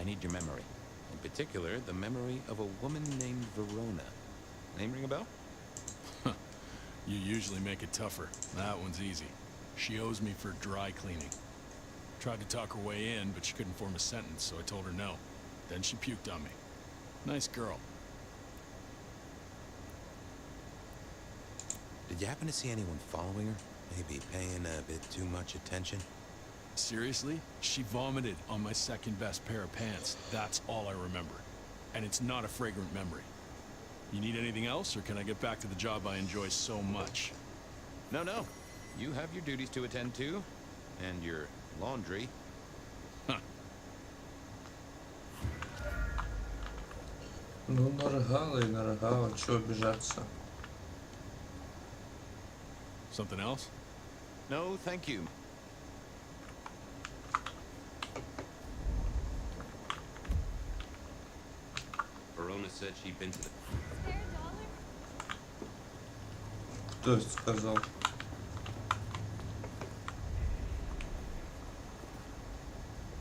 I need your memory. In particular, the memory of a woman named Verona. Name ring a bell? You usually make it tougher. That one's easy. She owes me for dry cleaning. Tried to talk her way in, but she couldn't form a sentence, so I told her no. Then she puked on me. Nice girl. Did you happen to see anyone following her? Maybe paying a bit too much attention? Seriously? She vomited on my second best pair of pants. That's all I remember. And it's not a fragrant memory. You need anything else, or can I get back to the job I enjoy so much? No. You have your duties to attend to, and your laundry. Ну, нарыгала и нарыгала. Чего обижаться? Something else? No, thank you. Verona said she'd been to the... Кто это сказал?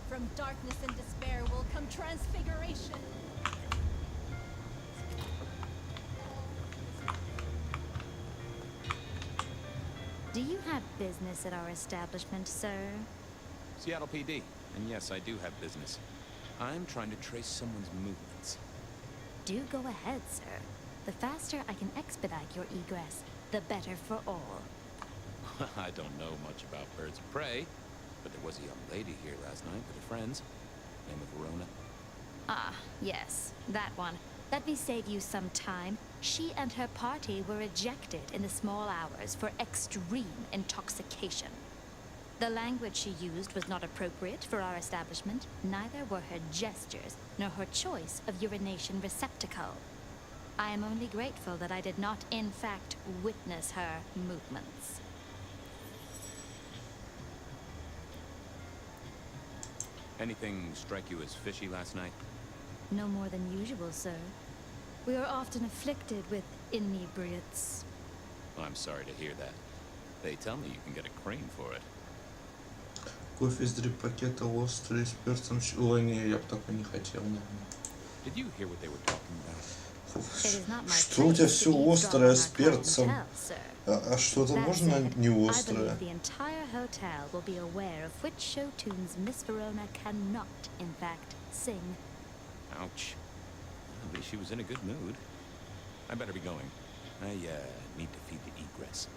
From darkness and despair will come transfiguration. Do you have business at our establishment, sir? Seattle PD. And yes, I do have business. I'm trying to trace someone's movements. Do go ahead, sir. The faster I can expedite your egress, the better for all. I don't know much about birds of prey, but there was a young lady here last night with her friends. Name of Verona. Ah, yes, that one. Let me save you some time. She and her party were ejected in the small hours for extreme intoxication. The language she used was not appropriate for our establishment. Neither were her gestures, nor her choice of urination receptacle. I am only grateful that I did not, in fact, witness her movements. Anything strike you as fishy last night? No more than usual, sir. We are often afflicted with inebriates. Well, I'm sorry to hear that. They tell me you can get a crane for it. Кофе из 3 пакета острый с перцем. Ой, не, я бы такой не хотел, наверное. Did you hear what they were talking about? Что у тебя все острое с перцем? А что-то можно не острое? I believe the entire hotel will be aware of which show tunes Miss Verona cannot, in fact, sing. Ouch. At least she was in a good mood. I better be going. I, need to feed the egress.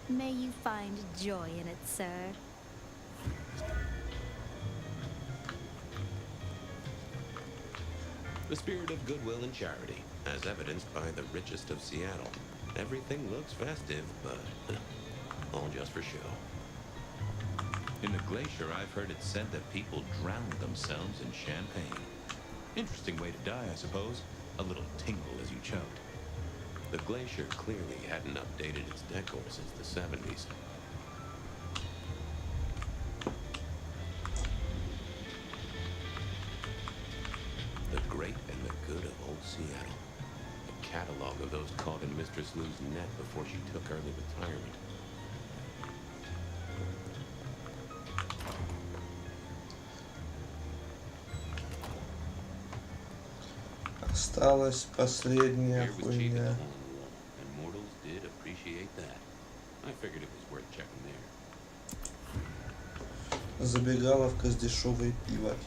May you find joy in it, sir. The spirit of goodwill and charity, as evidenced by the richest of Seattle. Everything looks festive, but all just for show. In the glacier, I've heard it said that people drowned themselves in champagne. Interesting way to die, I suppose. A little tingle as you choked. The glacier clearly hadn't updated its decor since the 70s. The great and the good of old Seattle. A catalog of those caught in Mistress Lou's net before she took early retirement. Осталась последняя Here was cheap at the хуйня. hole in the wall, and mortals did appreciate that. I figured it was worth checking there. Забегаловка с дешевой пивой.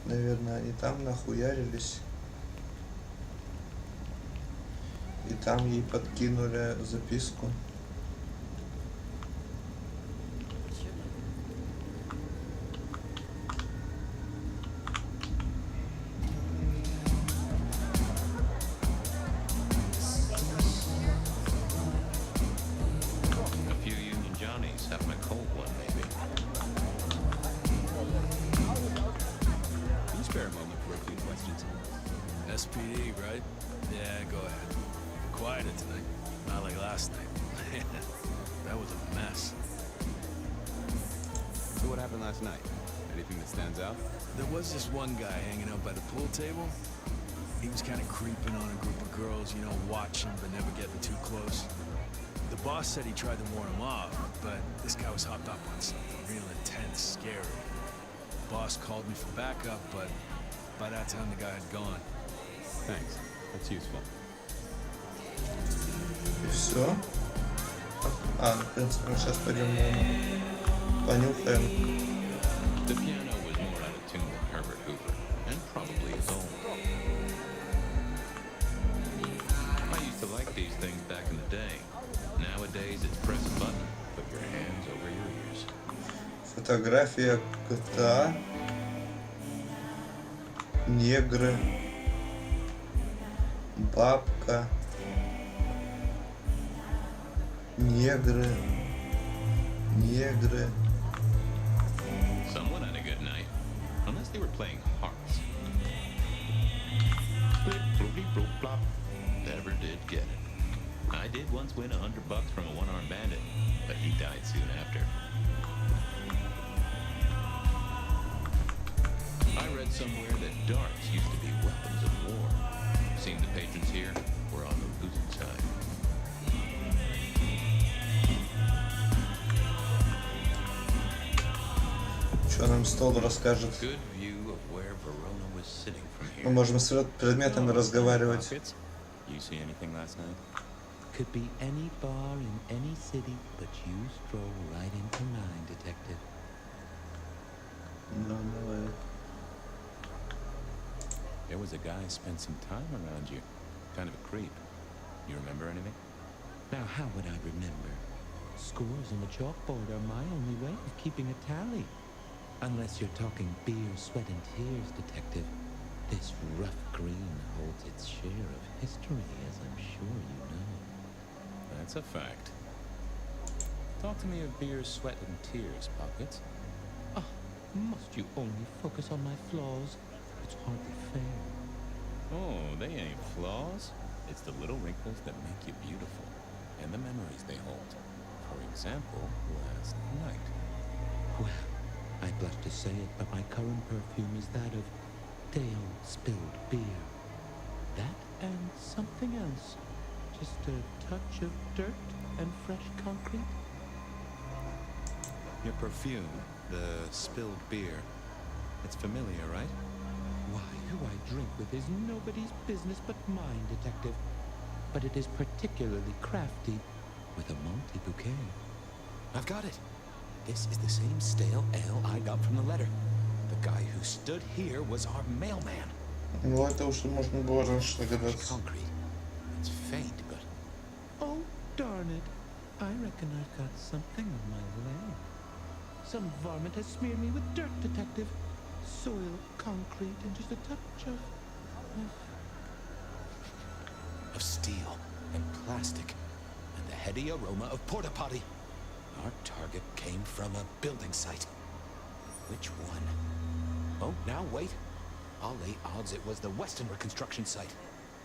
Наверное, они там нахуярились. И там ей подкинули записку. A few Union Johnnies having a cold one, maybe. Can you spare a moment for a few questions? SPD, right? Yeah, go ahead. Quieter tonight. Not like last night. That was a mess. So what happened last night? Anything that stands out? There was this one guy hanging out by the pool table. He was kind of creeping on a group of girls, you know, watching but never getting too close. The boss said he tried to warn him off, but this guy was hopped up on something real intense, scary. The boss called me for backup, but by that time the guy had gone. Thanks. That's useful. И все. А, в принципе, мы сейчас пойдем, наверное, понюхаем. The piano was more out of tune than Herbert Hoover, and probably his own. I used to like these things back in the day. Nowadays, it's press a button, put your hands over your ears. Фотография кота. Негры. Бабка. Негры. Негры. Someone had a good night, unless they were playing hearts. Flip, floopy, bloop, plop. Never did get it. I did once win $100 from a one-armed bandit, but he died soon after. I read somewhere that darts used to be weapons of war. Seemed the patrons here were on the losing side. Что нам стол расскажет? Good view of where Verona was sitting from here. Мы можем с предметами разговаривать. You see anything last night? Could be any bar in any city, but you stroll right into mine, detective. Ну, давай. There was a guy spent some time around you. Kind of a creep. You remember anything? Now, how would I remember? Scores on the chalkboard are my only way of keeping a tally. Unless you're talking beer, sweat, and tears, detective. This rough green holds its share of history, as I'm sure you know. That's a fact. Talk to me of beer, sweat, and tears, Pockets. Ah, must you only focus on my flaws? It's hardly fair. Oh, they ain't flaws. It's the little wrinkles that make you beautiful, and the memories they hold. For example, last night. Well, I blush to say it, but my current perfume is that of stale, spilled beer. That and something else. Just a touch of dirt and fresh concrete. Your perfume, the spilled beer. It's familiar, right? Why, who I drink with is nobody's business but mine, detective. But it is particularly crafty, with a malty bouquet. I've got it. This is the same stale ale I got from the letter. The guy who stood here was our mailman. Ну, это уже можно было раньше догадаться. Concrete. It's faint, but... Oh, darn it. I reckon I've got something on my leg. Some varmint has smeared me with dirt, detective. Soil, concrete, and just a touch of steel and plastic, and the heady aroma of porta potty. Our target came from a building site. Which one? Oh, now wait. I'll lay odds it was the Westenra construction site.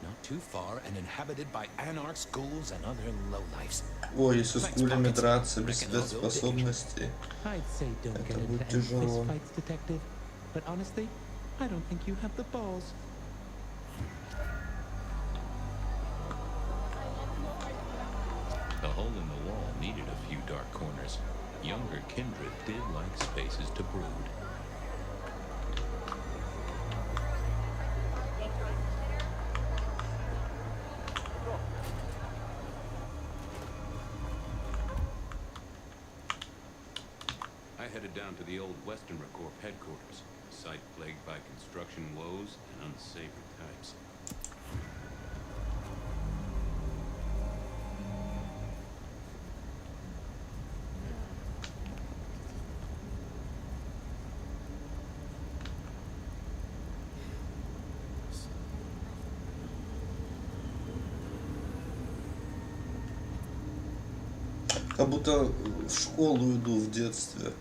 Not too far and inhabited by anarchs, ghouls, and other lowlifes. Ой, если с гулями драться без спецспособностей, I'd say don't это get into будет any тяжело. fistfights, detective. But honestly, I don't think you have the balls. The hole in the wall needed a few dark corners. Younger kindred did like spaces to brood. I headed down to the old Western Corp headquarters, a site plagued by construction woes and unsavory types. Как будто в школу иду в детстве.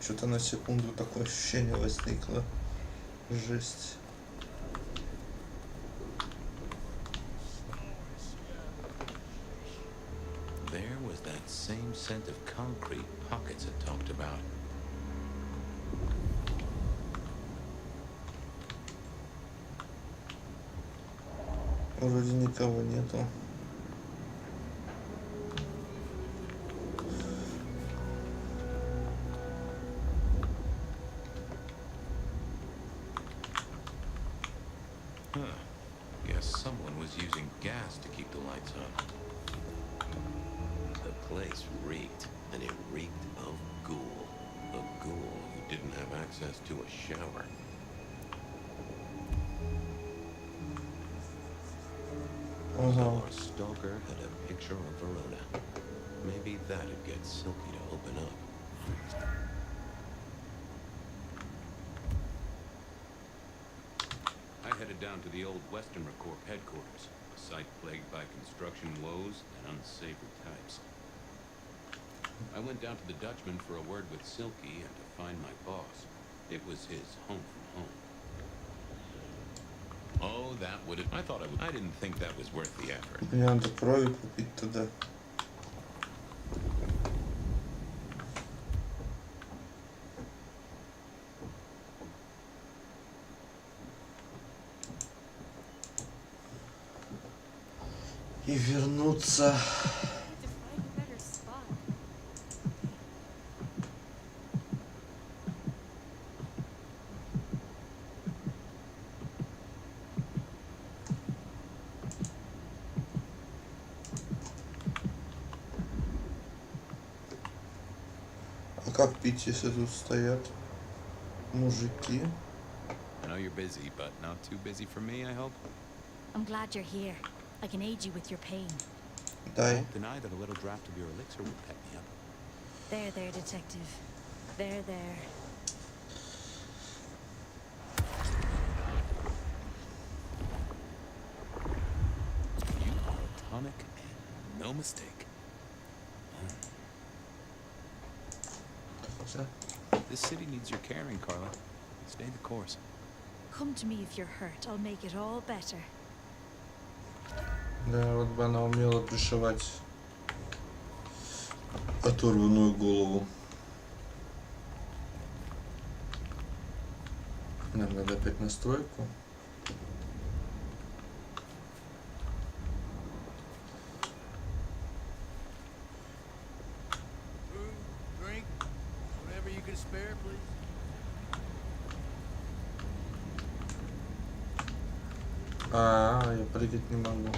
Что-то на секунду такое ощущение возникло. Жесть. There was that same scent of concrete Pockets had talked about. Вроде никого нету. Guess someone was using gas to keep the lights on. The place reeked, and it reeked of ghoul. A ghoul who didn't have access to a shower. So our stalker had a picture of Verona. Maybe that'd get Silky to open up. I headed down to the old Western Corp headquarters, a site plagued by construction woes and unsavory types. I went down to the Dutchman for a word with Silky and to find my boss. It was his home from home. Oh, that would have... I didn't think that was worth the effort. Мне надо крови купить туда. И вернуться. А как пить, если тут стоят мужики? I know you're busy, but not too busy for me, I hope? I'm glad you're here. I can aid you with your pain. Дай. Don't deny that a little draft of your elixir would pep me up. There, detective. There. You are a tonic and no mistake. This city needs your caring, Carla. Stay the course. Come to me if you're hurt. I'll make it all better. Да, вот бы она умела пришивать оторванную голову. Нам надо опять настройку. Drink, whatever you can spare, please. Я прыгать не могу.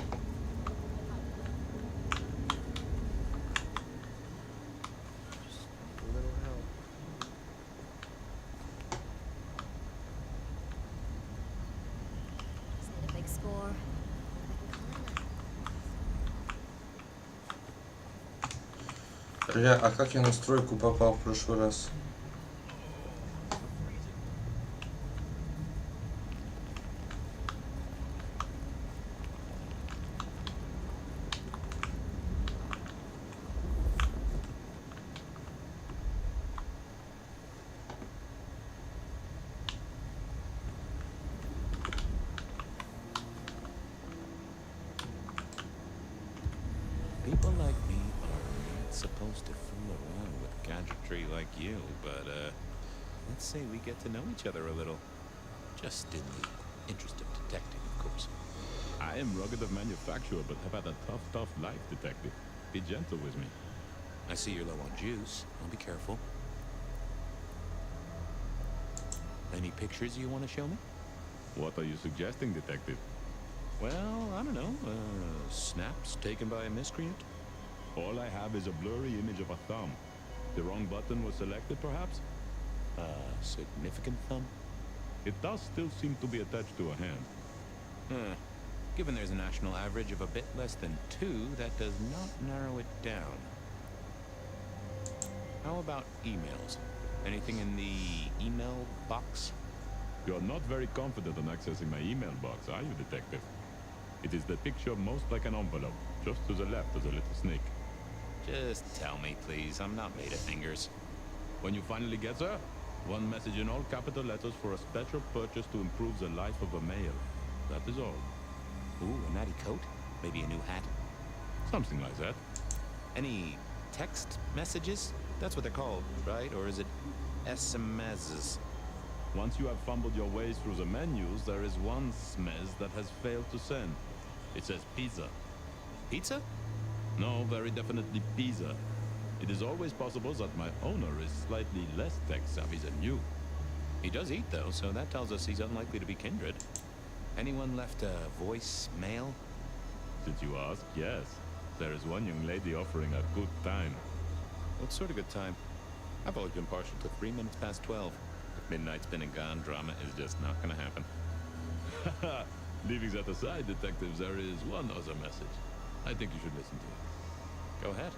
А как я на стройку попал в прошлый раз? People like me are not supposed to fool around with gadgetry like you, but, let's say we get to know each other a little. Just in the interest of detecting, of course. I am rugged of manufacture, but have had a tough life, detective. Be gentle with me. I see you're low on juice. I'll be careful. Any pictures you want to show me? What are you suggesting, detective? Well, I don't know. Snaps taken by a miscreant? All I have is a blurry image of a thumb. The wrong button was selected, perhaps? Significant thumb? It does still seem to be attached to a hand. Given there's a national average of a bit less than 2, that does not narrow it down. How about emails? Anything in the email box? You're not very confident on accessing my email box, are you, detective? It is the picture most like an envelope. Just to the left is a little snake. Just tell me, please. I'm not made of fingers. When you finally get there, one message in all capital letters for a special purchase to improve the life of a male. That is all. Ooh, a natty coat? Maybe a new hat? Something like that. Any text messages? That's what they're called, right? Or is it SMSs? Once you have fumbled your way through the menus, there is one smez that has failed to send. It says pizza. Pizza? No, very definitely pizza. It is always possible that my owner is slightly less tech-savvy than you. He does eat, though, so that tells us he's unlikely to be kindred. Anyone left a voicemail? Since you ask, yes. There is one young lady offering a good time. What sort of good time? I've always been partial to 3 minutes past 12. If midnight's been and gone, drama is just not gonna happen. Leaving that aside, detectives, there is one other message. I think you should listen to it. Go ahead.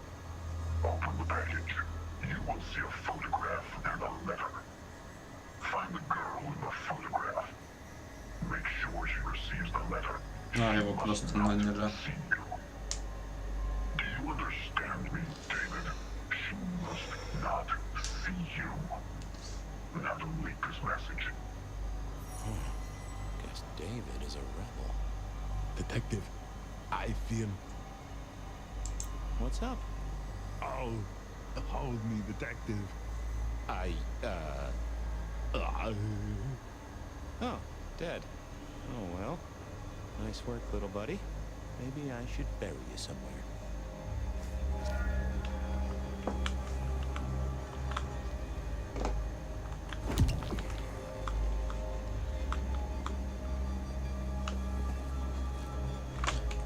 Open the package. You will see a photograph and a letter. Find the girl in the photograph. Make sure she receives the letter. Его просто наняли. Do you understand me, David? She must not see you. Now to leak this message. Guess David is a rebel. Detective, I feel... What's up? Oh, hold me, detective. Oh, dead. Oh, well. Nice work, little buddy. Maybe I should bury you somewhere.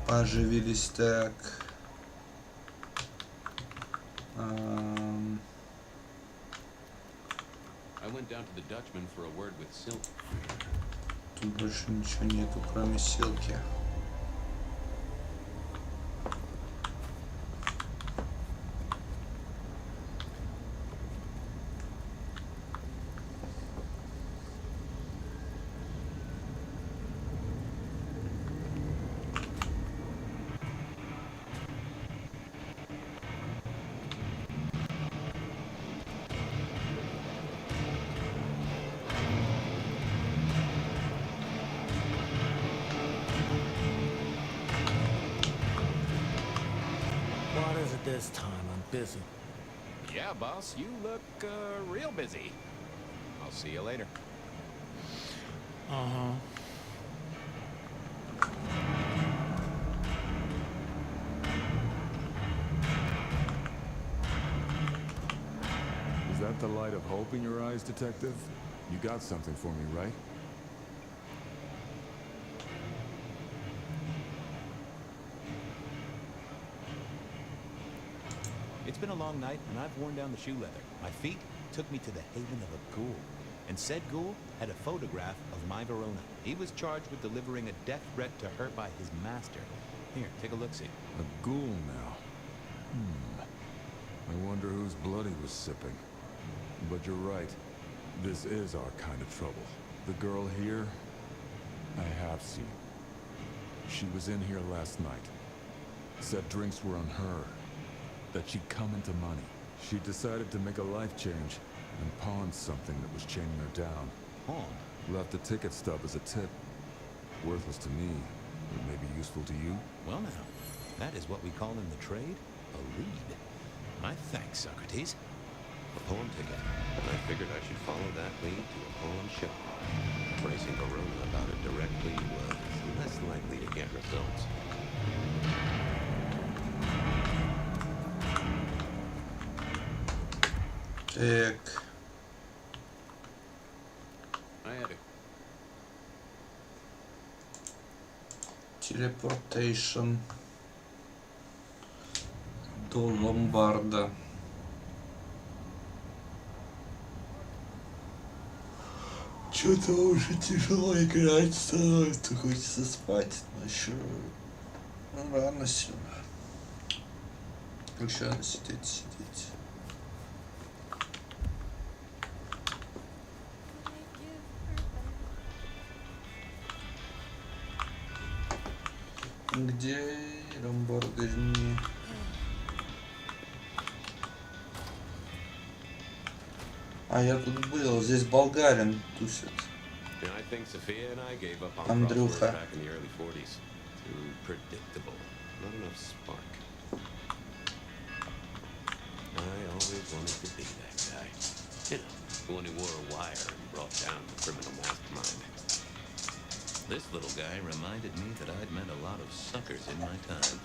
Поживились так. I went down to the Dutchman for a word with Silk. Тут больше ничего нету, кроме ссылки. This time I'm busy. Yeah, boss, you look, real busy. I'll see you later. Uh-huh. Is that the light of hope in your eyes, detective? You got something for me, right? It's been a long night, and I've worn down the shoe leather. My feet took me to the haven of a ghoul. And said ghoul had a photograph of my Verona. He was charged with delivering a death threat to her by his master. Here, take a look-see. A ghoul now. I wonder whose blood he was sipping. But you're right. This is our kind of trouble. The girl here, I have seen. She was in here last night. Said drinks were on her. That she'd come into money. She decided to make a life change and pawned something that was chaining her down. Pawned? Left a ticket stub as a tip. Worthless to me, but maybe useful to you. Well now, That is what we call in the trade a lead. My thanks, Socrates. A poem ticket. I figured I should follow that lead to a poem show. Bracing Verona about it directly was less likely to get results. Так. Телепортейшн до ломбарда. Что-то уже тяжело играть становится, хочется спать, но еще рано сюда. Еще надо сидеть. Где ламборгини? А я тут был, здесь болгарин тусит. I think Sophia and I gave up on Андрюха. crosswords back in the early 40s. Too predictable. Not enough spark. I always wanted to be that guy. You know, the one who wore a wire and brought down the criminal mastermind. This little guy reminded me that I'd met a lot of suckers in my time.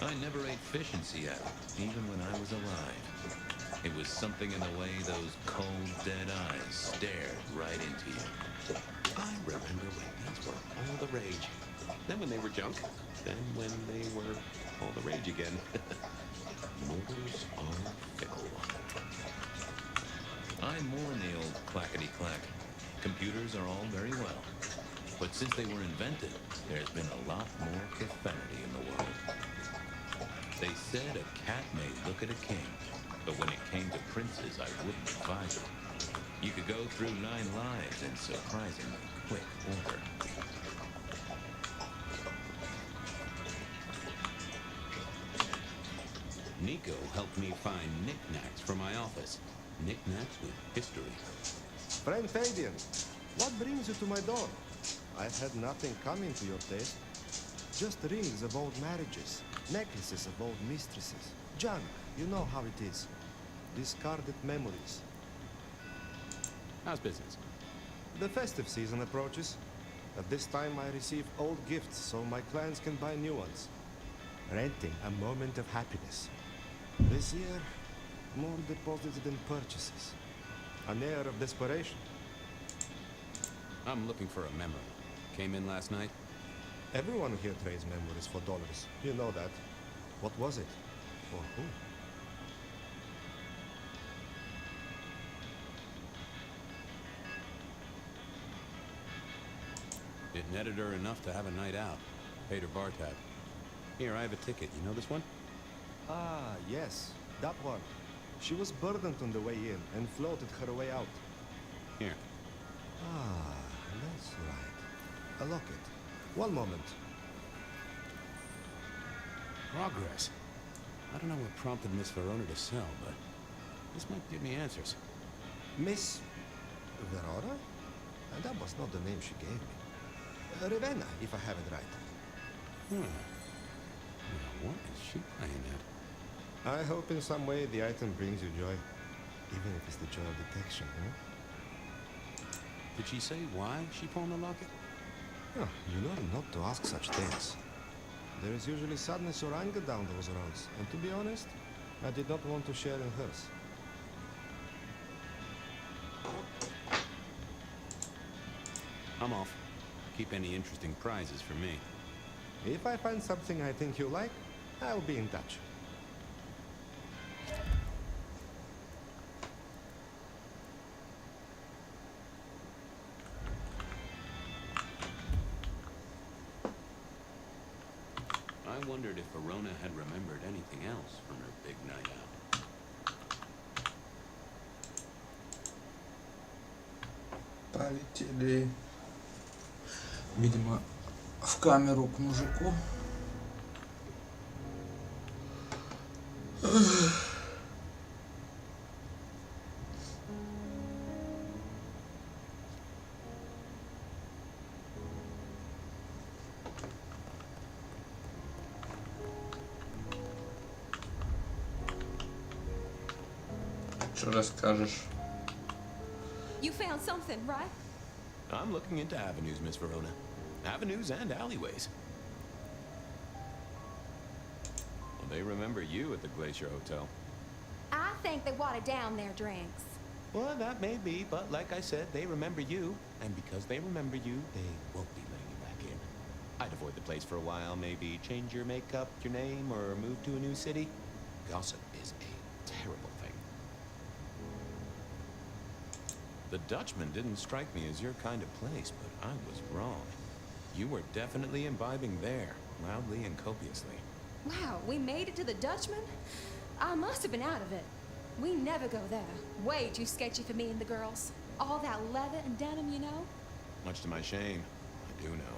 I never ate fish in Seattle, even when I was alive. It was something in the way those cold, dead eyes stared right into you. I remember when these were all the rage. Then when they were junk. Then when they were all the rage again. Mortals are fickle. I mourn the old clackety-clack. Computers are all very well. But since they were invented, there's been a lot more profanity in the world. They said a cat may look at a king, but when it came to princes, I wouldn't advise it. You could go through 9 lives in surprisingly quick order. Nico helped me find knickknacks for my office. Knickknacks with history. Friend Fabian, what brings you to my door? I've had nothing coming to your taste. Just rings of old marriages, necklaces of old mistresses. Junk, you know how it is. Discarded memories. How's business? The festive season approaches. At this time I receive old gifts so my clients can buy new ones. Renting a moment of happiness. This year, more deposits than purchases. An air of desperation. I'm looking for a memory. Came in last night? Everyone here trades memories for dollars. You know that. What was it? For who? Didn't netted her enough to have a night out. Paid her bar tab. Here, I have a ticket. You know this one? Ah, yes. That one. She was burdened on the way in and floated her way out. Here. Ah, that's right. A locket. One moment. Progress. I don't know what prompted Miss Verona to sell, but this might give me answers. Miss Verona? And that was not the name she gave me. Ravenna, if I have it right. Now, what is she playing at? I hope in some way the item brings you joy. Even if it's the joy of detection, huh? Did she say why she pawned the locket? Oh, you learn not to ask such things. There is usually sadness or anger down those roads, and to be honest, I did not want to share in hers. I'm off. Keep any interesting prizes for me. If I find something I think you like, I'll be in touch. I wondered if Verona had remembered anything else from her big night out. Полетели, видимо, в камеру к мужику. Что расскажешь? You found something, right? I'm looking into avenues, Miss Verona. Avenues and alleyways. Well, they remember you at the Glacier Hotel. I think they watered down their drinks. Well, that may be, but like I said, they remember you. And because they remember you, they won't be letting you back in. I'd avoid the place for a while, maybe change your makeup, your name, or move to a new city. Gossip is a terrible thing. The Dutchman didn't strike me as your kind of place, but I was wrong. You were definitely imbibing there, loudly and copiously. Wow, we made it to the Dutchman? I must have been out of it. We never go there. Way too sketchy for me and the girls. All that leather and denim, you know? Much to my shame, I do know.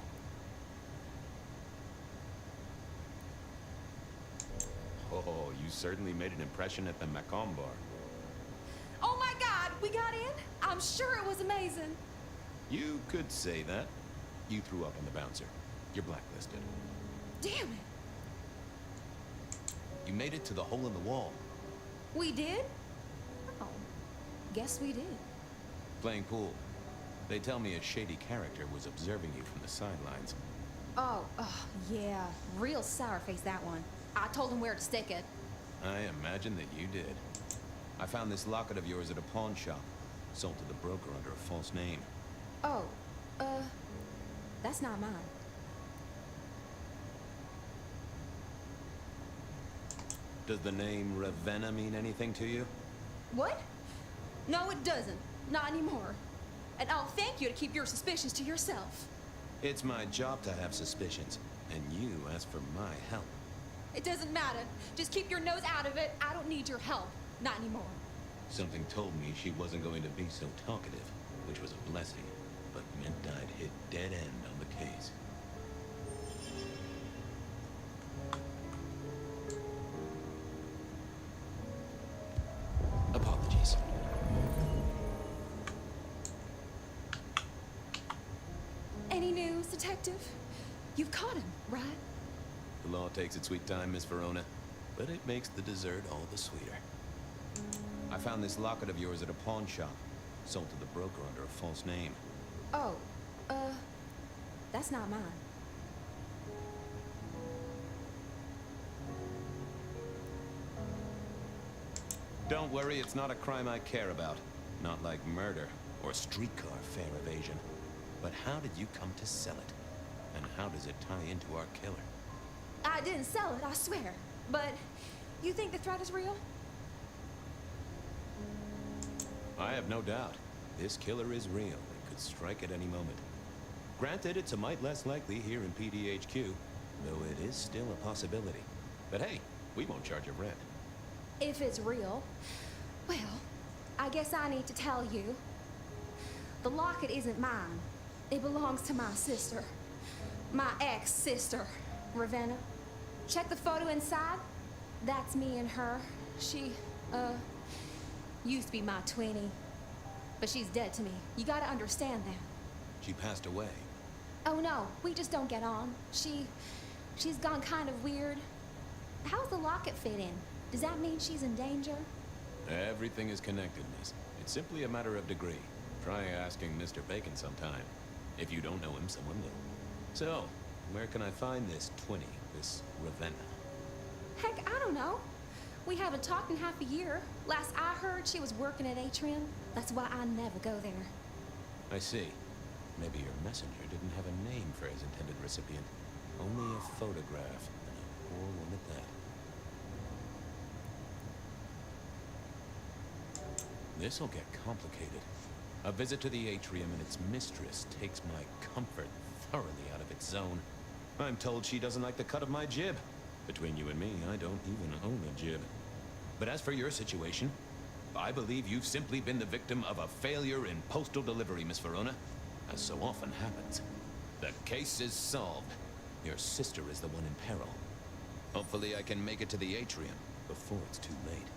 Oh, you certainly made an impression at the Macomb bar. Oh my God, we got in? I'm sure it was amazing. You could say that. You threw up on the bouncer. You're blacklisted. Damn it. You made it to the hole in the wall. We did? Oh, guess we did. Playing pool. They tell me a shady character was observing you from the sidelines. Oh, yeah. Real sour face, that one. I told him where to stick it. I imagine that you did. I found this locket of yours at a pawn shop. Sold to the broker under a false name. Oh, that's not mine. Does the name Ravenna mean anything to you? What? No, it doesn't. Not anymore. And I'll thank you to keep your suspicions to yourself. It's my job to have suspicions, and you ask for my help. It doesn't matter. Just keep your nose out of it. I don't need your help. Not anymore. Something told me she wasn't going to be so talkative, which was a blessing, but meant I'd hit dead end on the case. Apologies. Any news, detective? You've caught him, right? The law takes its sweet time, Miss Verona, but it makes the dessert all the sweeter. I found this locket of yours at a pawn shop. Sold to the broker under a false name. Oh, that's not mine. Don't worry, it's not a crime I care about. Not like murder or streetcar fare evasion. But how did you come to sell it? And how does it tie into our killer? I didn't sell it, I swear. But you think the threat is real? I have no doubt. This killer is real and could strike at any moment. Granted, it's a mite less likely here in PDHQ, though it is still a possibility. But hey, we won't charge a rent. If it's real, well, I guess I need to tell you. The locket isn't mine. It belongs to my sister. My ex-sister, Ravenna. Check the photo inside. That's me and her. She, used to be my twinnie. But she's dead to me. You gotta understand that. She passed away. Oh no, we just don't get on. She's gone kind of weird. How's the locket fit in? Does that mean she's in danger? Everything is connected, miss. It's simply a matter of degree. Try asking Mr. Bacon sometime. If you don't know him, someone will. So, where can I find this twinnie, this Ravenna? Heck, I don't know. We haven't talked in half a year. Last I heard, she was working at Atrium. That's why I never go there. I see. Maybe your messenger didn't have a name for his intended recipient. Only a photograph, and a poor one at that. This'll get complicated. A visit to the Atrium and its mistress takes my comfort thoroughly out of its zone. I'm told she doesn't like the cut of my jib. Between you and me, I don't even own a jib. But as for your situation, I believe you've simply been the victim of a failure in postal delivery, Miss Verona. As so often happens. The case is solved. Your sister is the one in peril. Hopefully I can make it to the Atrium before it's too late.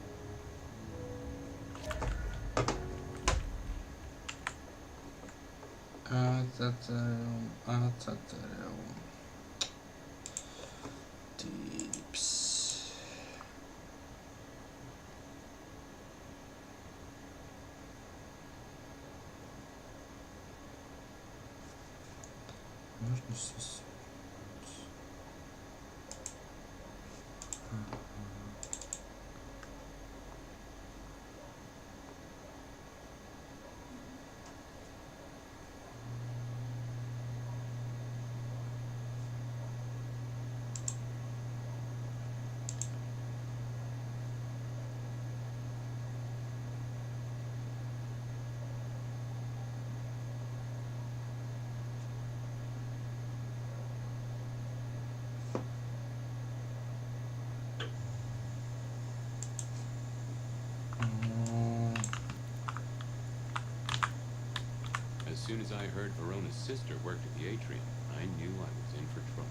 Tips. As soon as I heard Verona's sister worked at the atrium, I knew I was in for trouble.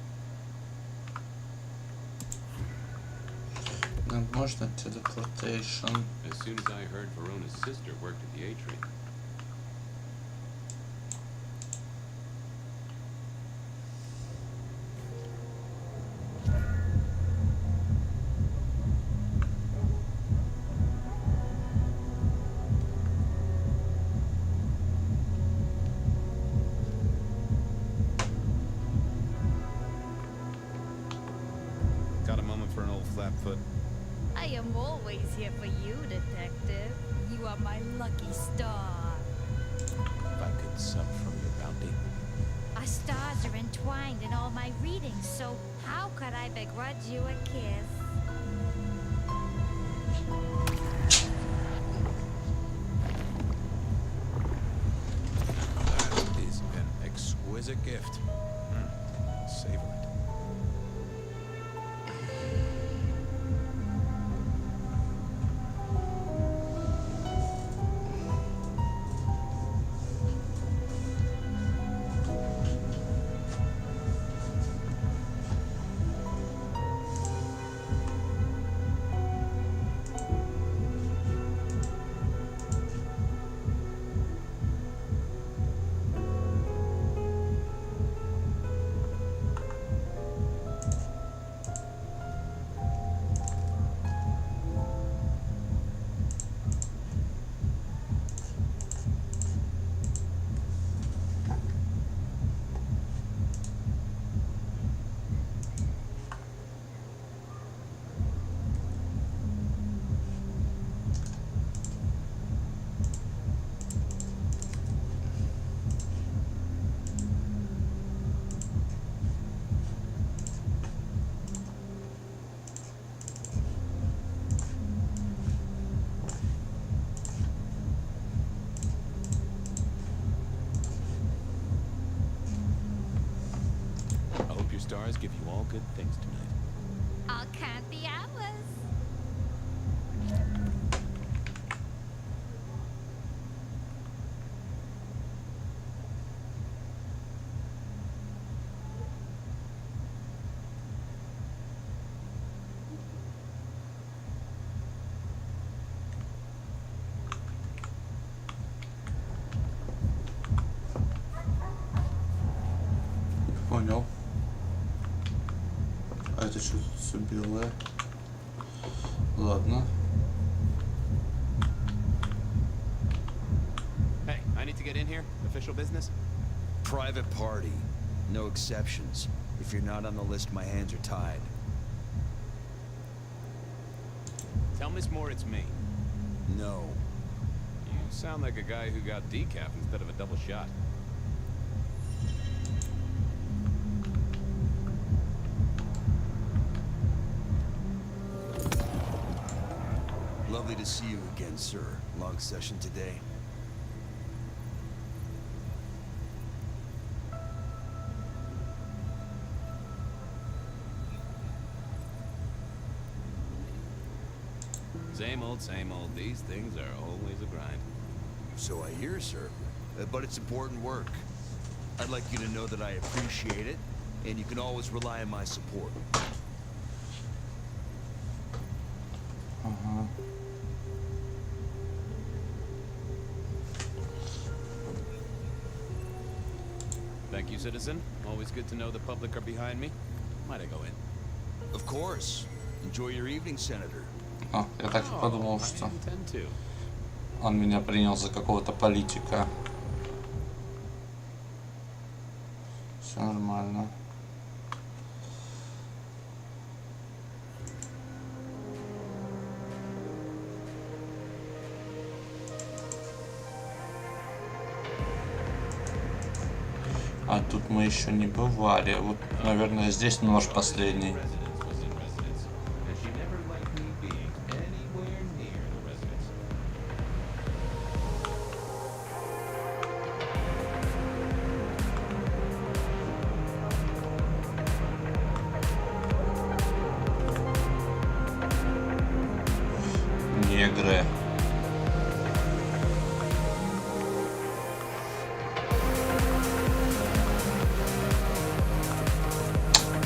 Нам можно teleportation. As soon as I heard Verona's sister worked at the atrium. Got a moment for an old flatfoot? I am always here for you, Detective. You are my lucky star. If I could sup from your bounty. Our stars are entwined in all my readings, so how could I begrudge you a kiss? That is an exquisite gift. Savor it. Stars give you all good things tonight. I'll count the hours. Понял. А это что тут все белое? Ладно. Hey, I need to get in here. Official business? Private party. No exceptions. If you're not on the list, my hands are tied. Tell Miss Moore it's me. No. You sound like a guy who got decaf instead of a double shot. Lovely to see you again, sir. Long session today. Same old, same old. These things are always a grind. So I hear, sir. But it's important work. I'd like you to know that I appreciate it, and you can always rely on my support. Thank you, citizen. Always good to know the public are behind me. Might I go in? Of course. Enjoy your evening, Senator. А, я так и подумал, что он меня принял за какого-то политика. Все нормально. А тут мы еще не бывали. Вот, наверное, здесь нож последний. Негры.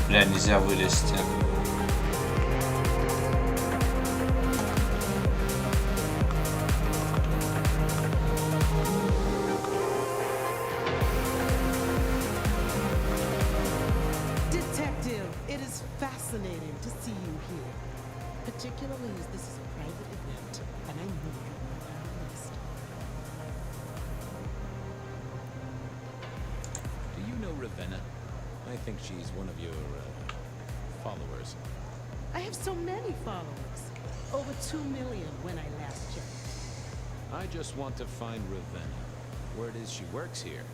Бля, нельзя вылезти. Detective, it is fascinating to see you here. Particularly as this is a private event, and I know you're my analyst. Do you know Ravenna? I think she's one of your, followers. I have so many followers. Over 2 million when I last checked. I just want to find Ravenna. Word is she works here,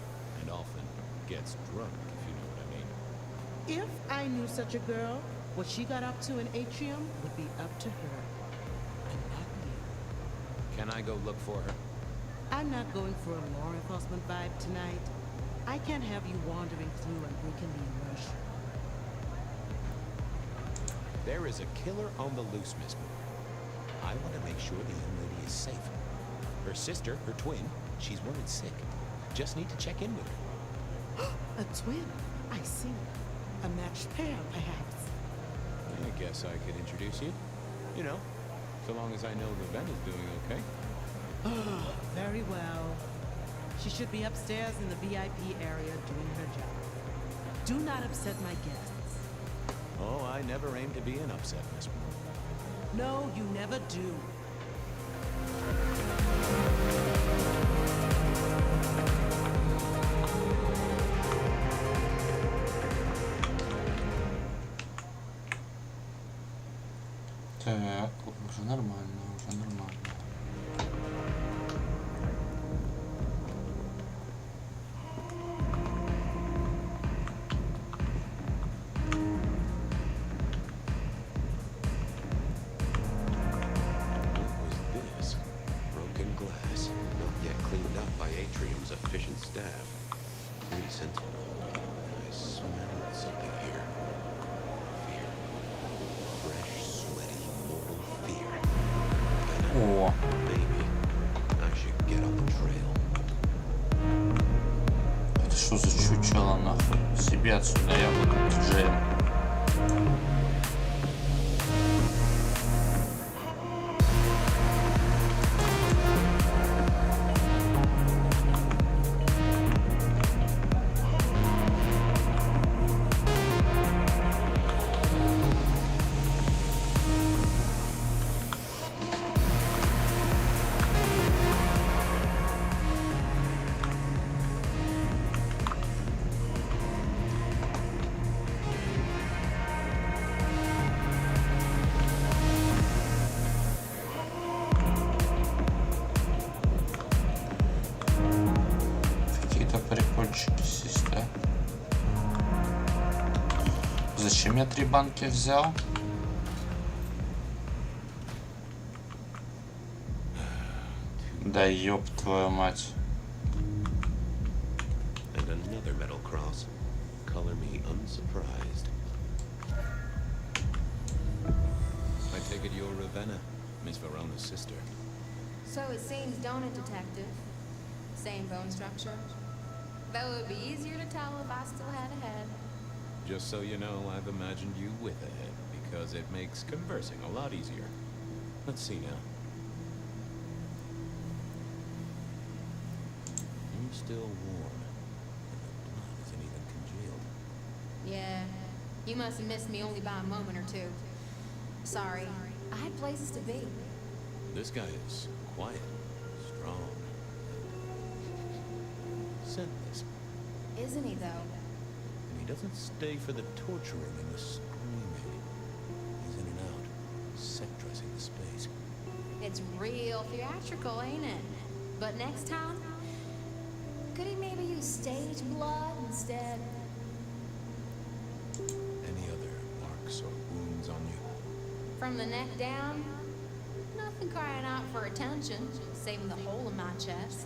and often gets drunk, if you know what I mean. If I knew such a girl, what she got up to in Atrium would be up to her. And not me. Can I go look for her? I'm not going for a law enforcement vibe tonight. I can't have you wandering through and breaking the immersion. There is a killer on the loose, Miss Moore. I want to make sure the young lady is safe. Her sister, her twin, she's worried sick. Just need to check in with her. A twin? I see. A matched pair, perhaps. I guess I could introduce you. You know, so long as I know Ravenna's doing okay. Very well. She should be upstairs in the VIP area doing her job. Do not upset my guests. Oh, I never aim to be an upset, Miss Moore. No, you never do. Так, уже нормально, уже нормально. This broken glass, not yet cleaned up by Atrium's efficient staff. Recent. I smell something here. Fear. Fresh, sweaty, mortal fear. О, Maybe I should get on the trail. это что за чучело нахуй? Себе отсюда, я буду Джейм. Какие-то прикольчики здесь, да? Зачем я 3 банки взял? Да ёб твою мать. And another metal cross. Color me unsurprised. I take it you're Ravenna, Miss Verona's sister. So it seems, don't it, Detective? Same bone structure. Though it would be easier to tell if I still had a head. Just so you know, I've imagined you with a head, because it makes conversing a lot easier. Let's see now. You're still warm, and the blood isn't even congealed. Yeah, you must have missed me only by a moment or two. Sorry, I had places to be. This guy is quiet, strong, scentless. Isn't he, though? doesn't stay for the torturing and the screaming. He's in and out, set dressing the space. It's real theatrical, ain't it? But next time, could he maybe use stage blood instead? Any other marks or wounds on you? From the neck down, nothing crying out for attention, saving the hole in my chest.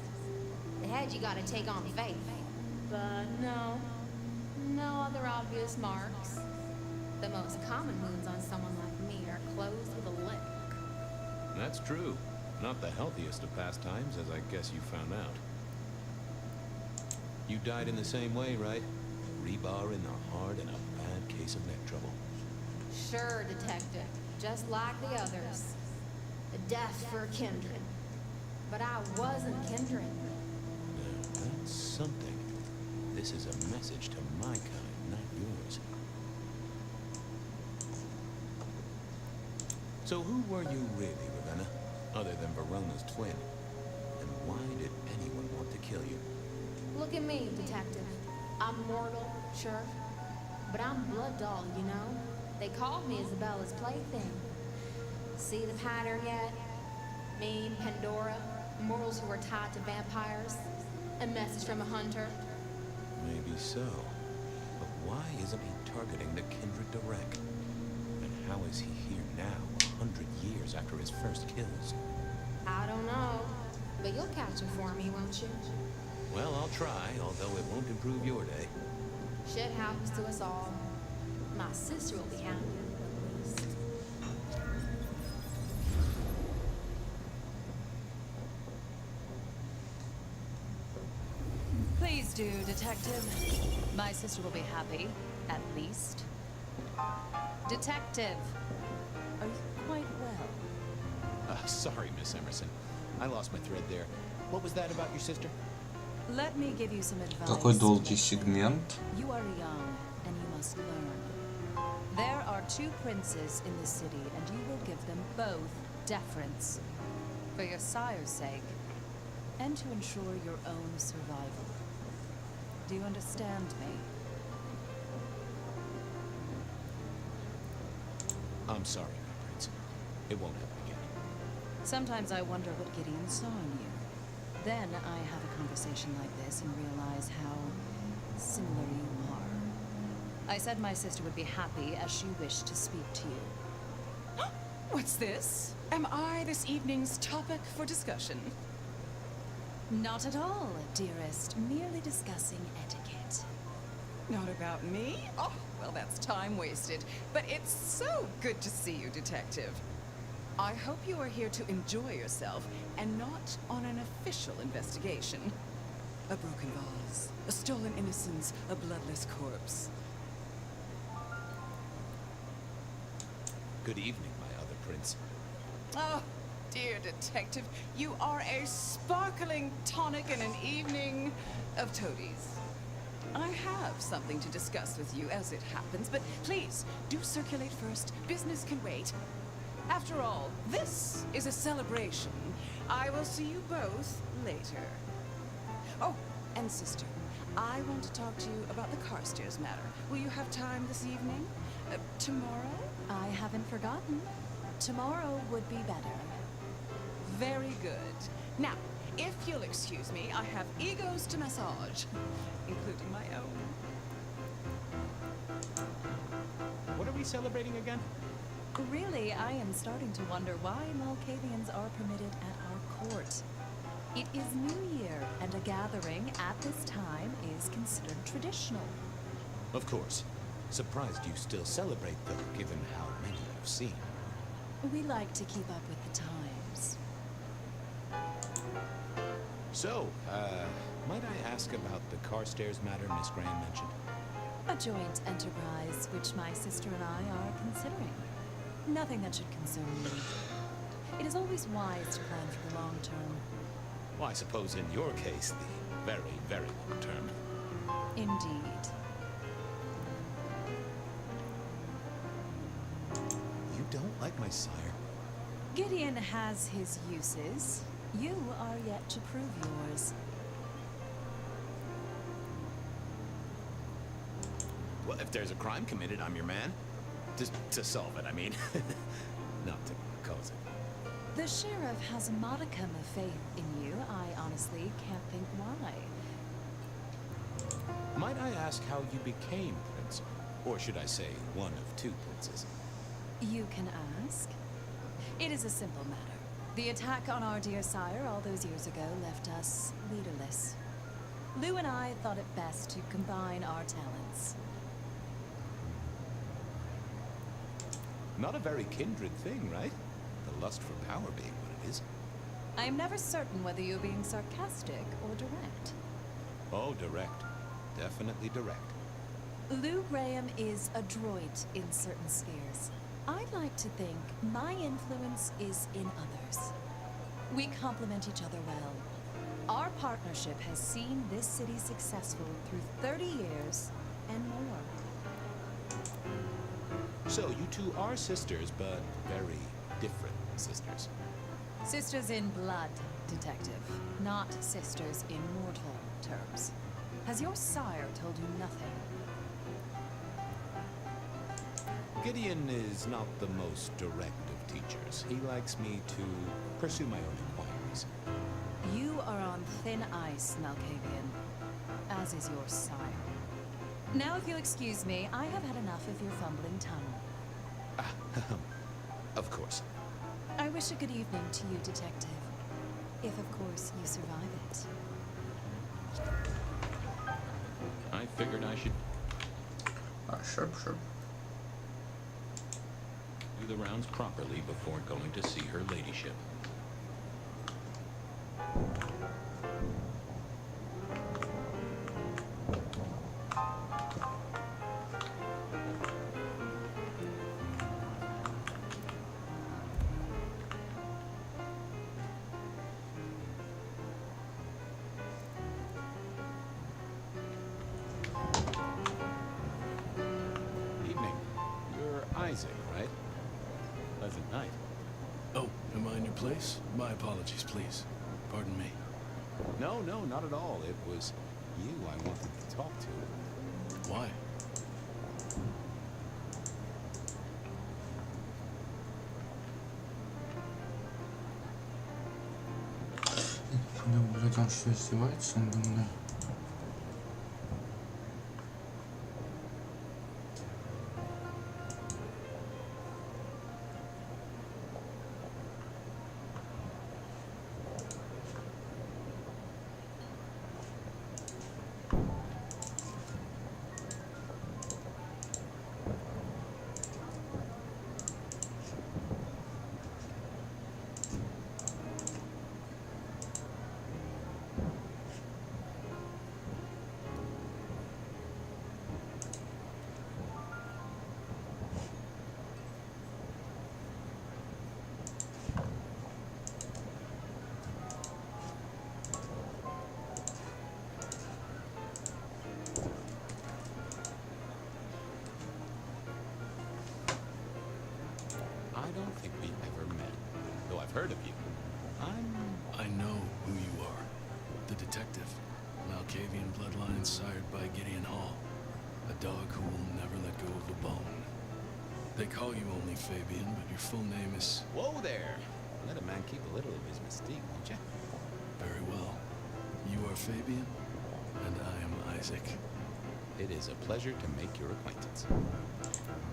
The head you gotta take on faith. But no other obvious marks. The most common wounds on someone like me are closed with a lick. That's true. Not the healthiest of pastimes, as I guess you found out. You died in the same way, right? Rebar in the heart and a bad case of neck trouble. Sure, Detective. Just like the others. A death for kindred. But I wasn't kindred. Now, that's something. This is a message to my kind, not yours. So who were you really, Ravenna? Other than Verona's twin? And why did anyone want to kill you? Look at me, Detective. I'm mortal, sure. But I'm blood doll, you know? They called me Isabella's plaything. See the pattern yet? Me, Pandora, mortals who are tied to vampires. A message from a hunter. Maybe so. But why isn't he targeting the kindred direct? And how is he here now, 100 years after his first kills? I don't know. But you'll catch him for me, won't you? Well, I'll try, although it won't improve your day. Shit happens to us all. My sister will be happy, at least. Please do, Detective. My sister will be happy, at least. Detective, are you quite well? Sorry, Miss Emerson. I lost my thread there. What was that about your sister? Let me give you some advice. Такой долгий сегмент. You are young, and you must learn. There are two princes in the city, and you will give them both deference. For your sire's sake, and to ensure your own survival. Do you understand me? I'm sorry, my prince. It won't happen again. Sometimes I wonder what Gideon saw in you. Then I have a conversation like this and realize how similar you are. I said my sister would be happy as she wished to speak to you. What's this? Am I this evening's topic for discussion? Not at all, dearest. Merely discussing etiquette. Not about me? Oh, well, that's time wasted. But it's so good to see you, Detective. I hope you are here to enjoy yourself and not on an official investigation. A broken vase, a stolen innocence, a bloodless corpse. Good evening, my other prince. Oh, dear Detective, you are a sparkling tonic in an evening of toadies. I have something to discuss with you as it happens, but please, do circulate first. Business can wait. After all, this is a celebration. I will see you both later. Oh, and sister, I want to talk to you about the Carstairs matter. Will you have time this evening? Tomorrow? I haven't forgotten. Tomorrow would be better. Very good. Now, if you'll excuse me, I have egos to massage, including my own. What are we celebrating again? Really, I am starting to wonder why Malkavians are permitted at our court. It is New Year, and a gathering at this time is considered traditional. Of course. Surprised you still celebrate, though, given how many I've seen. We like to keep up with the times. So, might I ask about the Carstairs matter Miss Graham mentioned? A joint enterprise, which my sister and I are considering. Nothing that should concern me. It is always wise to plan for the long term. Well, I suppose in your case, the very, very long term. Indeed. You don't like my sire? Gideon has his uses. You are yet to prove yours. Well, if there's a crime committed, I'm your man. To solve it, I mean. Not to cause it. The sheriff has a modicum of faith in you. I honestly can't think why. Might I ask how you became prince? Or should I say, one of two princes? You can ask. It is a simple matter. The attack on our dear sire all those years ago left us leaderless. Lou and I thought it best to combine our talents. Not a very kindred thing, right? The lust for power being what it is. I am never certain whether you're being sarcastic or direct. Oh, direct. Definitely direct. Lou Graham is adroit in certain spheres. I'd like to think my influence is in others. We complement each other well. Our partnership has seen this city successful through 30 years and more. So, you two are sisters, but very different sisters. Sisters in blood, Detective, not sisters in mortal terms. Has your sire told you nothing? Gideon is not the most direct of teachers. He likes me to pursue my own inquiries. You are on thin ice, Malkavian, as is your sire. Now, if you'll excuse me, I have had enough of your fumbling tongue. Of course. I wish a good evening to you, Detective. If, of course, you survive it. I figured I should Sure. do the rounds properly before going to see her ladyship. Evening. You're Isaac, right? Pleasant night. Oh, am I in your place? My apologies, please. Pardon me. No, not at all. It was you I wanted to talk to. Why? Не понял, блядь, он что, издевается надо мной? I don't think we've ever met, though I've heard of you. I know who you are. The detective. Malkavian bloodlines sired by Gideon Hall. A dog who will never let go of a bone. They call you only Fabian, but your full name is... Whoa there! Let a man keep a little of his mystique, won't you? Very well. You are Fabian, and I am Isaac. It is a pleasure to make your acquaintance.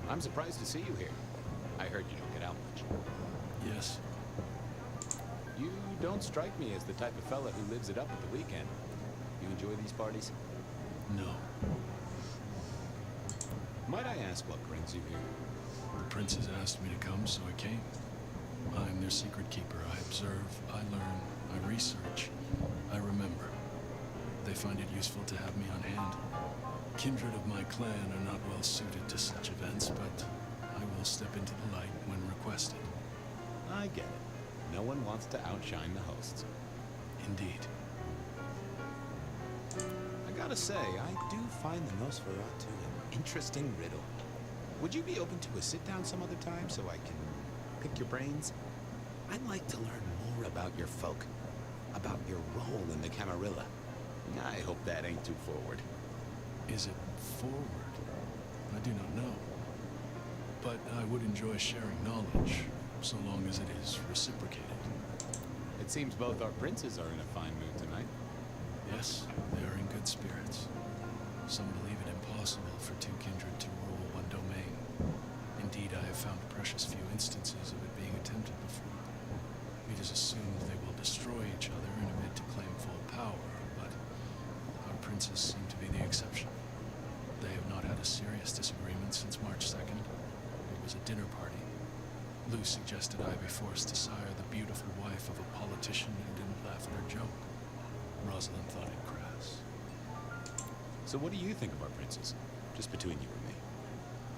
I'm surprised to see you here. I heard you don't get out much. Yes. You don't strike me as the type of fella who lives it up at the weekend. You enjoy these parties? No. Might I ask what brings you here? The princes asked me to come, so I came. I'm their secret keeper. I observe, I learn, I research, I remember. They find it useful to have me on hand. Kindred of my clan are not well suited to such events, but I will step into the light when requested. I get it. No one wants to outshine the hosts. Indeed. I gotta say, I do find the Nosferatu an interesting riddle. Would you be open to a sit-down some other time so I can pick your brains? I'd like to learn more about your folk, about your role in the Camarilla. I hope that ain't too forward. Is it forward? I do not know. But I would enjoy sharing knowledge, so long as it is reciprocated. It seems both our princes are in a fine mood tonight. Yes, they are in good spirits. Some believe it impossible for two kindred to rule one domain. Indeed, I have found precious few instances of it being attempted before. It is assumed they will destroy each other in a bid to claim full power, but our princes seem to be the exception. They have not had a serious disagreement since March 2nd. It was a dinner party. Lou suggested I be forced to sire the beautiful wife of a politician who didn't laugh at her joke. Rosalind thought it crass. So what do you think of our princes? Just between you and me.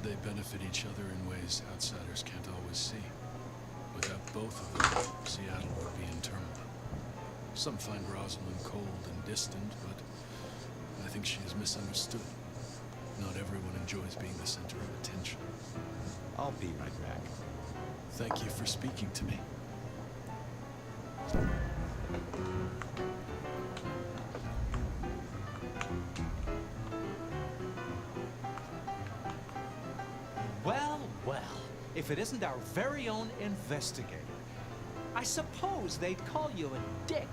They benefit each other in ways outsiders can't always see. Without both of them, Seattle would be in turmoil. Some find Rosalind cold and distant, but I think she is misunderstood. Not everyone enjoys being the center of attention. I'll be right back. Thank you for speaking to me. Well, well, if it isn't our very own investigator. I suppose they'd call you a dick,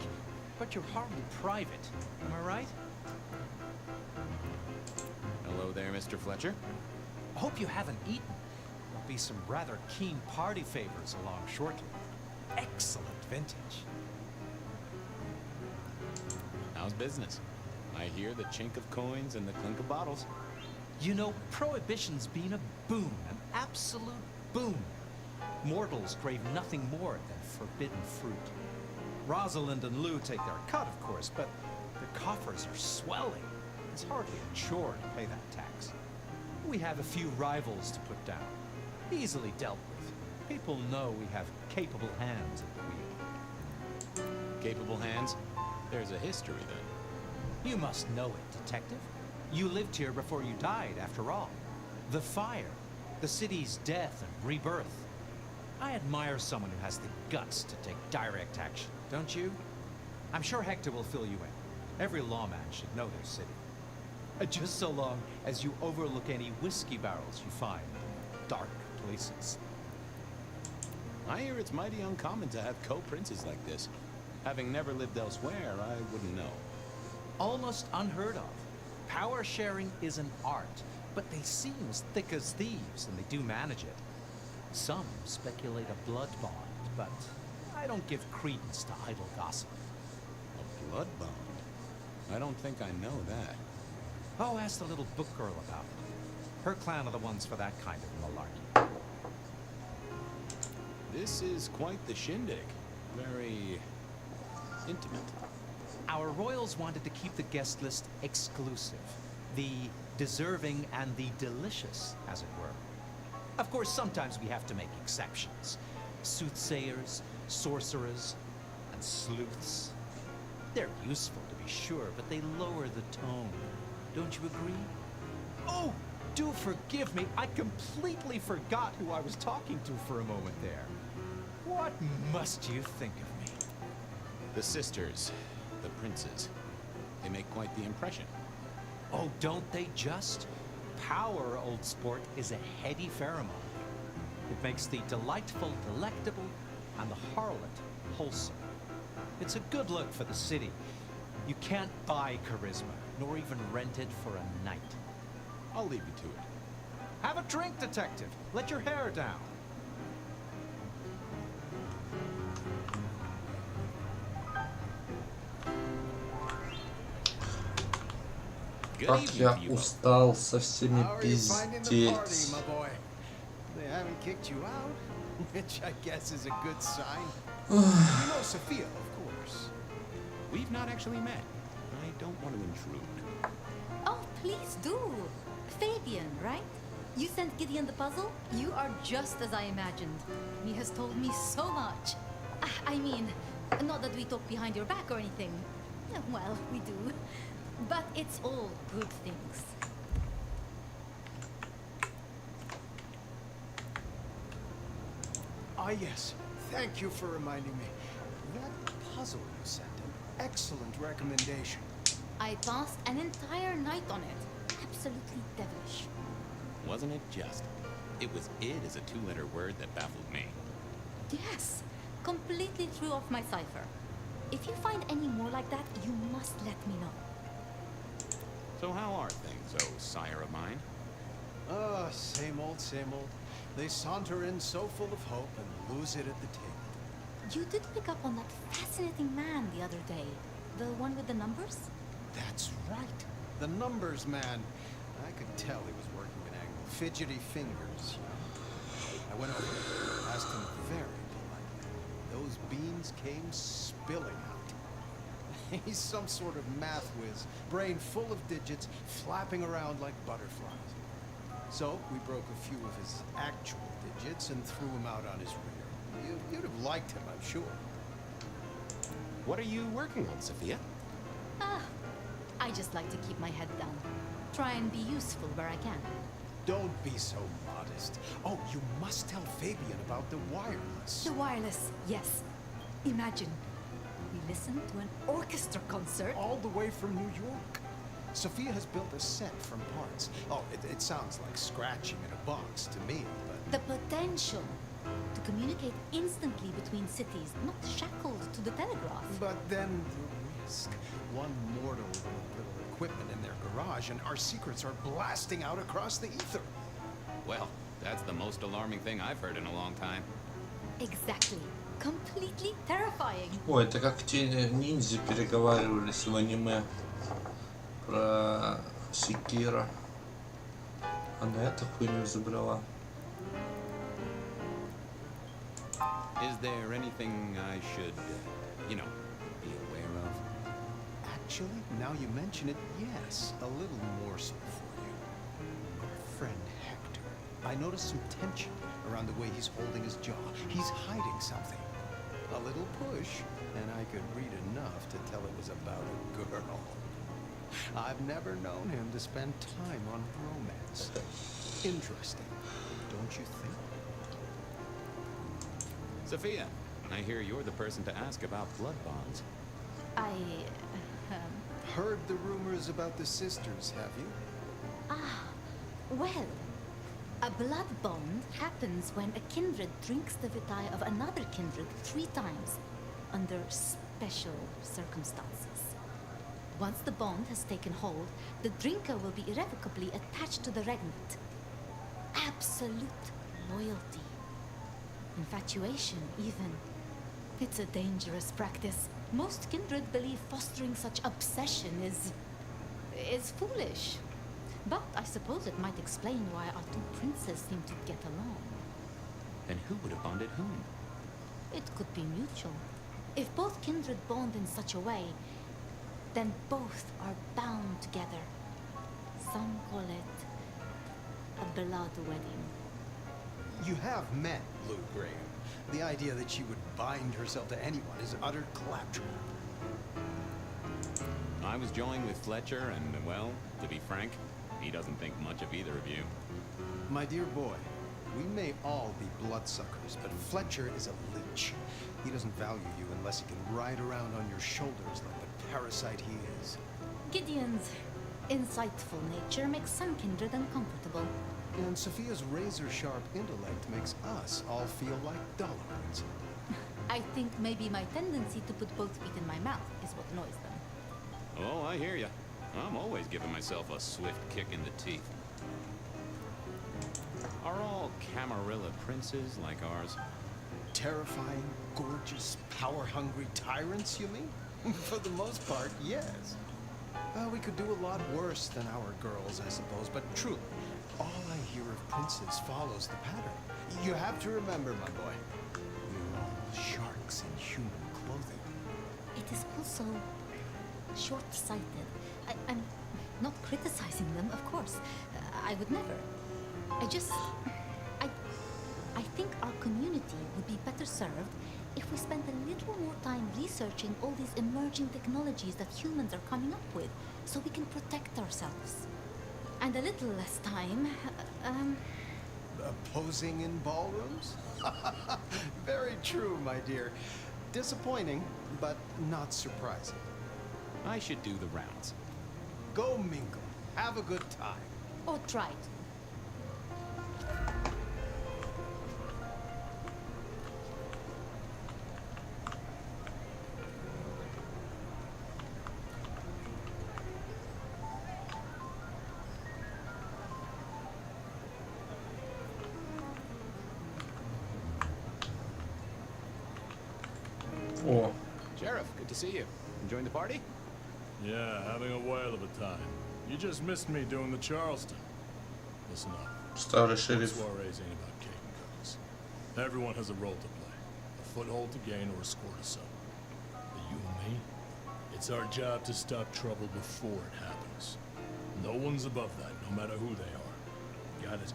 but you're hardly private. Am I right? Hello there, Mr. Fletcher. I hope you haven't eaten. There'll be some rather keen party favors along shortly. Excellent vintage. How's business? I hear the chink of coins and the clink of bottles. You know, Prohibition's been a boon, an absolute boon. Mortals crave nothing more than forbidden fruit. Rosalind and Lou take their cut, of course, but their coffers are swelling. It's hardly a chore to pay that tax. We have a few rivals to put down. Easily dealt with. People know we have capable hands at the wheel. Capable hands? There's a history, then. You must know it, detective. You lived here before you died, after all. The fire, the city's death and rebirth. I admire someone who has the guts to take direct action, don't you? I'm sure Hector will fill you in. Every lawman should know their city. Just so long as you overlook any whiskey barrels you find in dark places. I hear it's mighty uncommon to have co-princes like this. Having never lived elsewhere, I wouldn't know. Almost unheard of. Power sharing is an art, but they seem as thick as thieves, and they do manage it. Some speculate a blood bond, but I don't give credence to idle gossip. A blood bond? I don't think I know that. Oh, ask the little book girl about it. Her clan are the ones for that kind of malarkey. This is quite the shindig. Very intimate. Our royals wanted to keep the guest list exclusive. The deserving and the delicious, as it were. Of course, sometimes we have to make exceptions. Soothsayers, sorcerers, and sleuths. They're useful, to be sure, but they lower the tone. Don't you agree? Oh, do forgive me. I completely forgot who I was talking to for a moment there. What must you think of me? The sisters, the princes, they make quite the impression. Oh, don't they just? Power, old sport, is a heady pheromone. It makes the delightful delectable and the harlot wholesome. It's a good look for the city. You can't buy charisma, nor even rent it for a night. I'll leave you to it. Have a drink, detective. Let your hair down. Как я устал со всеми пиздеть. They haven't kicked you out, which I guess is a good sign. You know Sophia, of course. We've not actually met. I don't want to intrude. Oh, please do. Fabian, right? You sent Gideon the puzzle? You are just as I imagined. He has told me so much. I mean, not that we talk behind your back or anything. Well, we do. But it's all good things. Ah, yes. Thank you for reminding me. That puzzle you sent him. Excellent recommendation. I passed an entire night on it. Absolutely devilish. Wasn't it just? It was id as a two-letter word that baffled me. Yes, completely threw off my cipher. If you find any more like that, you must let me know. So how are things, oh sire of mine? Same old, same old. They saunter in so full of hope and lose it at the table. You did pick up on that fascinating man the other day. The one with the numbers? That's right. The numbers man. I could tell he was working an angle. Fidgety fingers, you know. I went over and asked him very politely. Those beans came spilling out. He's some sort of math whiz, brain full of digits, flapping around like butterflies. So we broke a few of his actual digits and threw him out on his rear. You'd have liked him, I'm sure. What are you working on, Sophia? I just like to keep my head down. Try and be useful where I can. Don't be so modest. Oh, you must tell Fabian about the wireless. The wireless, yes. Imagine, we listened to an orchestra concert. All the way from New York. Sophia has built a set from parts. Oh, it sounds like scratching in a box to me, but... The potential to communicate instantly between cities, not shackled to the telegraph. But then the risk. One mortal with little equipment in their garage, and our secrets are blasting out across the ether. Well, that's the most alarming thing I've heard in a long time. Exactly. Completely terrifying. Ой, это как те ниндзя переговаривались в аниме про Секира. Она эту хуйню изобрела. Is there anything I should, be aware of? Actually, now you mention it, yes. A little more so for you. Our friend Hector. I noticed some tension around the way he's holding his jaw. He's hiding something. A little push, and I could read enough to tell it was about a girl. I've never known him to spend time on romance. Interesting, don't you think? Sophia, I hear you're the person to ask about blood bonds. Heard the rumors about the sisters, have you? Well, a blood bond happens when a kindred drinks the vitae of another kindred 3 times, under special circumstances. Once the bond has taken hold, the drinker will be irrevocably attached to the regnant. Absolute loyalty. Infatuation, even. It's a dangerous practice. Most kindred believe fostering such obsession is foolish. But I suppose it might explain why our 2 princes seem to get along. Then who would have bonded whom? It could be mutual. If both kindred bond in such a way, then both are bound together. Some call it a blood wedding. You have met Lou Graham. The idea that she would bind herself to anyone is utter claptrap. I was joined with Fletcher, and, well, to be frank, he doesn't think much of either of you. My dear boy, we may all be bloodsuckers, but Fletcher is a leech. He doesn't value you unless he can ride around on your shoulders like the parasite he is. Gideon's insightful nature makes some kindred uncomfortable. And Sophia's razor-sharp intellect makes us all feel like dullards. I think maybe my tendency to put both feet in my mouth is what annoys them. Oh, I hear ya. I'm always giving myself a swift kick in the teeth. Are all Camarilla princes like ours? Terrifying, gorgeous, power-hungry tyrants, you mean? For the most part, yes. We could do a lot worse than our girls, I suppose, but truly, all I hear of princes follows the pattern. You have to remember, my boy, we're all sharks in human clothing. It is also short-sighted. I'm not criticizing them, of course. I would never. I think our community would be better served if we spent a little more time researching all these emerging technologies that humans are coming up with, so we can protect ourselves. And a little less time, Posing in ballrooms? Very true, my dear. Disappointing, but not surprising. I should do the rounds. Go mingle. Have a good time. or try to. О. Sheriff, good to see you. Enjoying the party? Yeah, having a whale of a time. You just missed me doing the Charleston. Listen up. Старый шериф. Soirees ain't about cake and cookies. Everyone has a role to play. A foothold to gain or a score to settle. But you and me, it's our job to stop trouble before it happens. No one's above that, no matter who they are. Got it?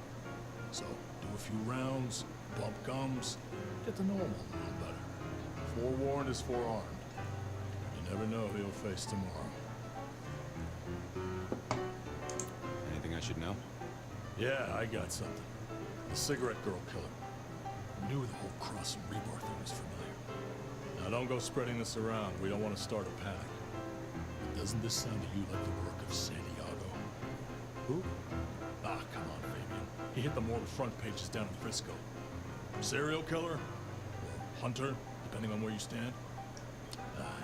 So, do a few rounds, bump gums, get to know them a little better. Forewarned is forearmed. You never know who you'll face tomorrow. Anything I should know? Yeah, I got something. The cigarette girl killer. I knew the whole Cross and Rebirth thing was familiar. Now don't go spreading this around. We don't want to start a panic. But doesn't this sound to you like the work of Santiago? Who? Ah, come on, Fabian. He hit the mortal front pages down in Frisco. Serial killer? Or hunter, depending on where you stand?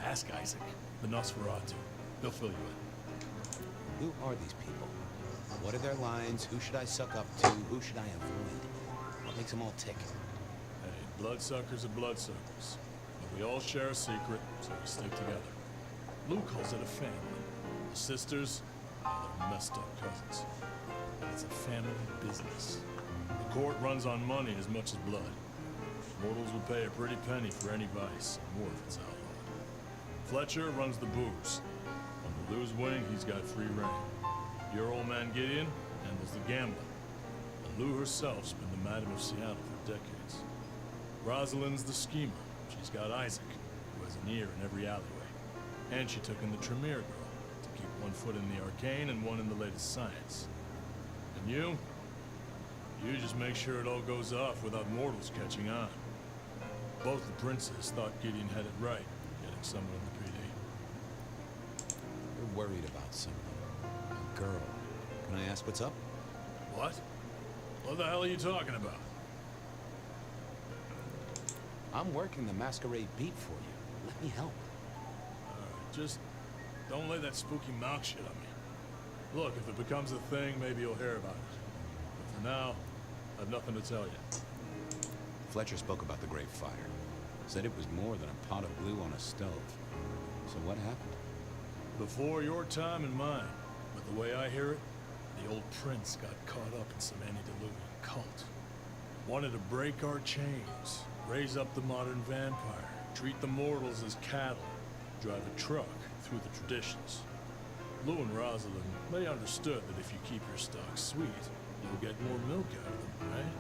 Ask Isaac, the Nosferatu. He'll fill you in. Who are these people? What are their lines? Who should I suck up to? Who should I avoid? What makes them all tick? Hey, bloodsuckers are bloodsuckers. But we all share a secret, so we stick together. Lou calls it a family. The sisters, they're messed up cousins. But it's a family business. The court runs on money as much as blood. Mortals will pay a pretty penny for any vice, and more if it's outlawed. Fletcher runs the booze. Under Lou's wing, he's got free reign. Your old man Gideon handles the gambling. And Lou herself's been the Madam of Seattle for decades. Rosalind's the schemer. She's got Isaac, who has an ear in every alleyway. And she took in the Tremere girl, to keep one foot in the arcane and one in the latest science. And you just make sure it all goes off without mortals catching on. Both the princes thought Gideon had it right, getting someone in the PD. We're worried about someone. A girl. Can I ask what's up? What? What the hell are you talking about? I'm working the Masquerade beat for you. Let me help. Just don't lay that spooky mouth shit on me. Look, if it becomes a thing, maybe you'll hear about it. But for now, I have nothing to tell you. Fletcher spoke about the Great Fire. Said it was more than a pot of glue on a stove. So what happened? Before your time and mine. But the way I hear it, the old prince got caught up in some antediluvian cult. Wanted to break our chains, raise up the modern vampire, treat the mortals as cattle, drive a truck through the traditions. Lou and Rosalind, they understood that if you keep your stock sweet, you'll get more milk out of them, right?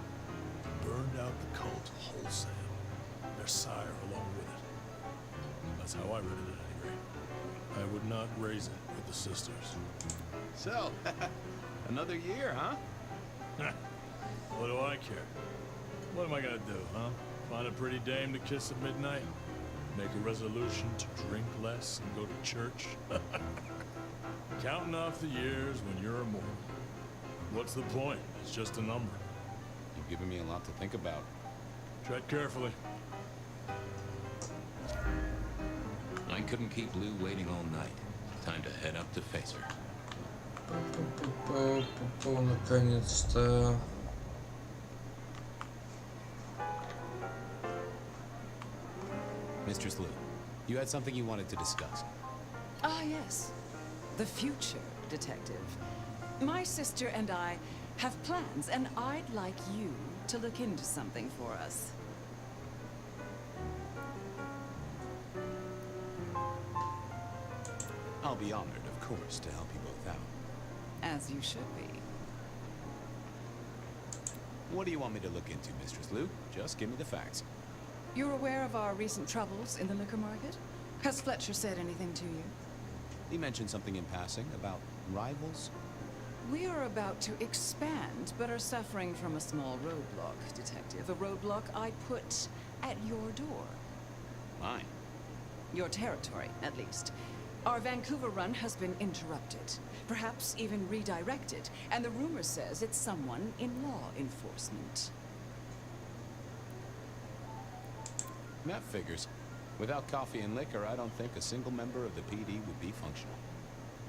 Burned out the cult wholesale. Their sire along with it. That's how I read it at any rate. I would not raise it with the sisters. So, another year, huh? What do I care? What am I gonna do, huh? Find a pretty dame to kiss at midnight? Make a resolution to drink less and go to church? Counting off the years when you're immortal. What's the point? It's just a number. You've given me a lot to think about. Tread carefully. I couldn't keep Lou waiting all night. Time to head up to face her. Наконец-то. Mistress Lou, you had something you wanted to discuss. Ah, yes. The future, Detective. My sister and I have plans, and I'd like you to look into something for us. I'll be honored, of course, to help you both out. As you should be. What do you want me to look into, Mistress Lou? Just give me the facts. You're aware of our recent troubles in the liquor market? Has Fletcher said anything to you? He mentioned something in passing about rivals. We are about to expand, but are suffering from a small roadblock, Detective. A roadblock I put at your door. Mine? Your territory, at least. Our Vancouver run has been interrupted, perhaps even redirected, and the rumor says it's someone in law enforcement. That figures. Without coffee and liquor, I don't think a single member of the PD would be functional.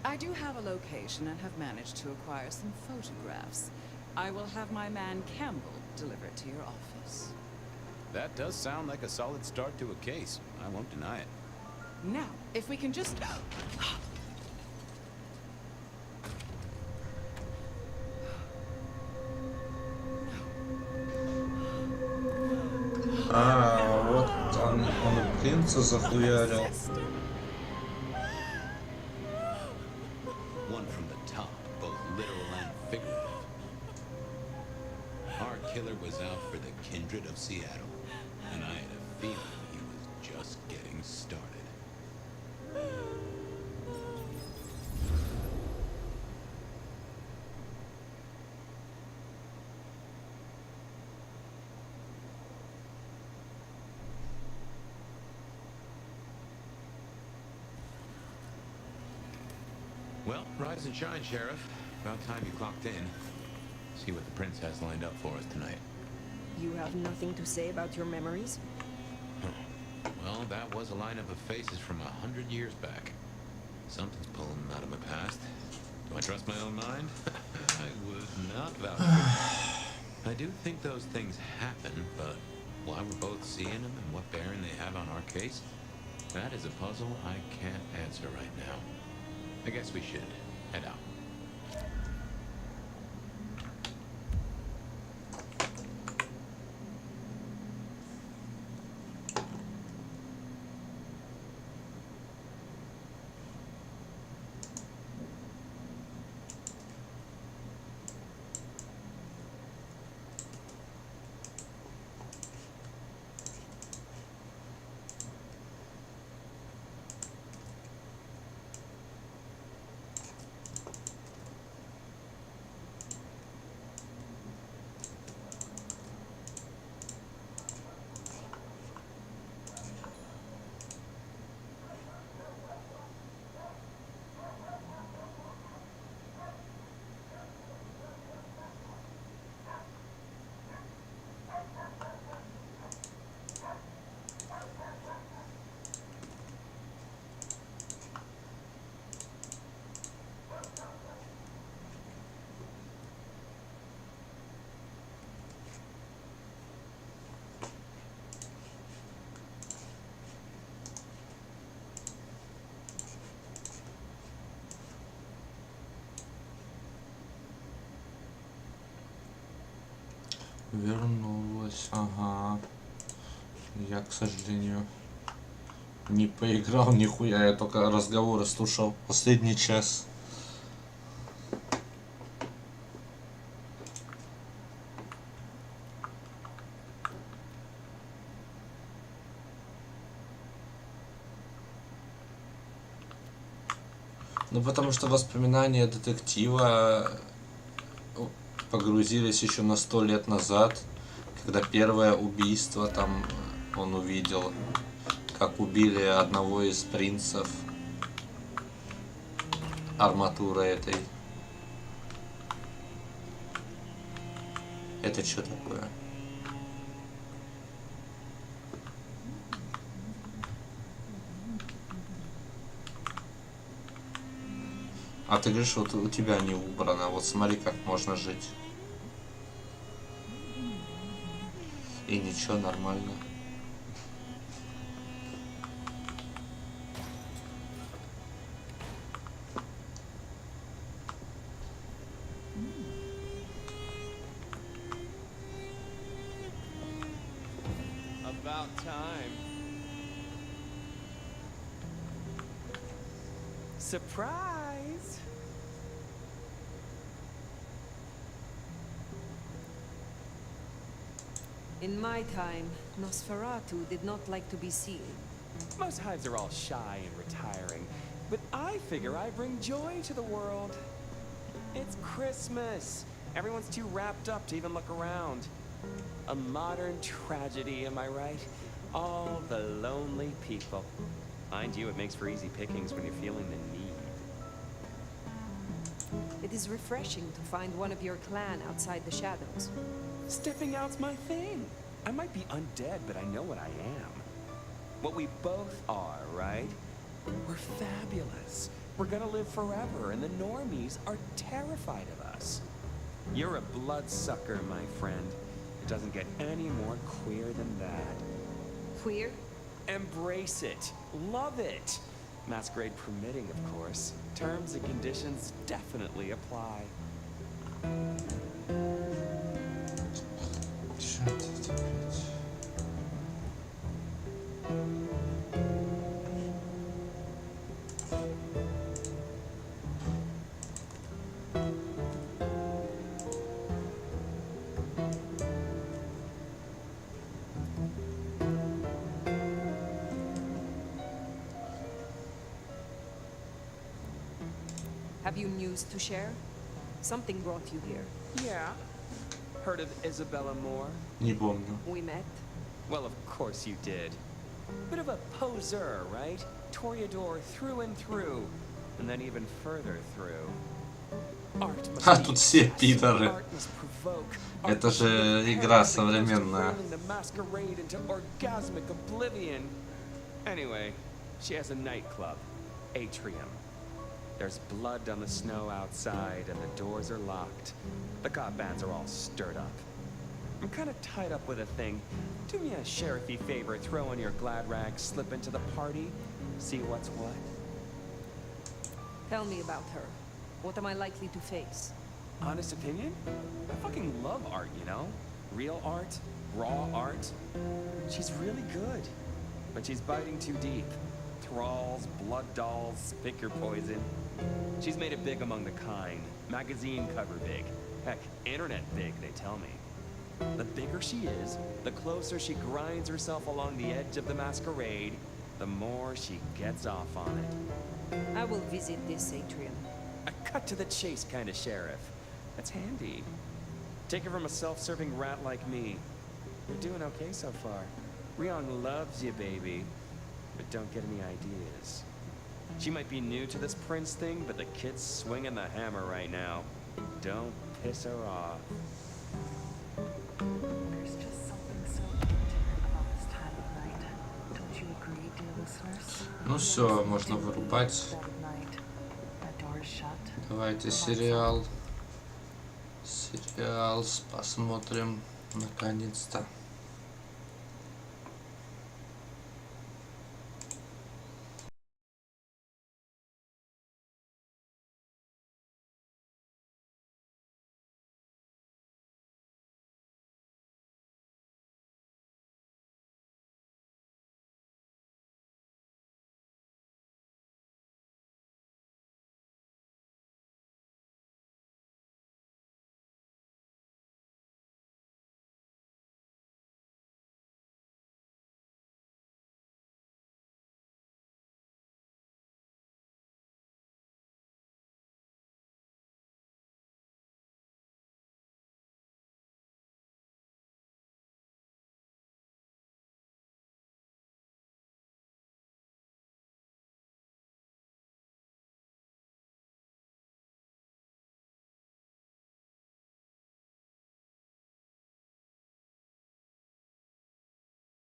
I do have a location and have managed to acquire some photographs. I will have my man Campbell deliver it to your office. That does sound like a solid start to a case. I won't deny it. Now, if we can just... А, вот он принца захуярил. One from the top, both literal and figurative. Our killer was out for the kindred of Seattle, and I had a feeling he was just getting started. Well, rise and shine, Sheriff. About time you clocked in. See what the prince has lined up for us tonight. You have nothing to say about your memories? Well, that was a lineup of faces from 100 years back. Something's pulling them out of my past. Do I trust my own mind? I would not vouch for it. I do think those things happen, but why we're both seeing them and what bearing they have on our case, that is a puzzle I can't answer right now. I guess we should head out. Вернулась, ага. Я, к сожалению, не поиграл нихуя, я только разговоры слушал последний час. Ну, потому что воспоминания детектива погрузились еще на 100 лет назад, когда первое убийство там он увидел, как убили одного из принцев арматурой этой. Это что такое? А ты говоришь, вот у тебя не убрано. Вот смотри, как можно жить. И ничего, нормально. About time. Surprise! In my time, Nosferatu did not like to be seen. Most hives are all shy and retiring, but I figure I bring joy to the world. It's Christmas. Everyone's too wrapped up to even look around. A modern tragedy, am I right? All the lonely people. Mind you, it makes for easy pickings when you're feeling the need. It is refreshing to find one of your clan outside the shadows. Stepping out's my thing. I might be undead, but I know what I am. What we both are, right? We're fabulous. We're gonna live forever, and the normies are terrified of us. You're a bloodsucker, my friend. It doesn't get any more queer than that. Queer? Embrace it. Love it. Masquerade permitting, of course. Terms and conditions definitely apply. Have you news to share? Something brought you here. Yeah. Heard of Isabella Moore? Не помню. We met. Well, of course you did. Bit of a poser, right? Toreador through and through. And then even further through. Art must А be тут все obsessed. пидоры. Art must provoke. Это же игра современная. Turning the masquerade into orgasmic oblivion. Anyway, she has a nightclub, Atrium. There's blood on the snow outside, and the doors are locked. The cop bands are all stirred up. I'm kind of tied up with a thing. Do me a sheriffy favor, throw on your glad rags, slip into the party, see what's what. Tell me about her. What am I likely to face? Honest opinion? I fucking love art, you know? Real art, raw art. She's really good, but she's biting too deep. Thralls, blood dolls, pick your poison. She's made it big among the kind. Magazine cover big. Heck, internet big, they tell me. The bigger she is, the closer she grinds herself along the edge of the masquerade, the more she gets off on it. I will visit this atrium. A cut to the chase kind of sheriff. That's handy. Take it from a self-serving rat like me. You're doing okay so far. Rion loves you, baby. But don't get any ideas. She might be new to this prince thing, but the kid's swinging the hammer right now. Don't piss her off. There's just something so intimate about this time of night. Don't you agree, dear listeners? Ну все, можно вырубать. Давайте сериал посмотрим наконец-то.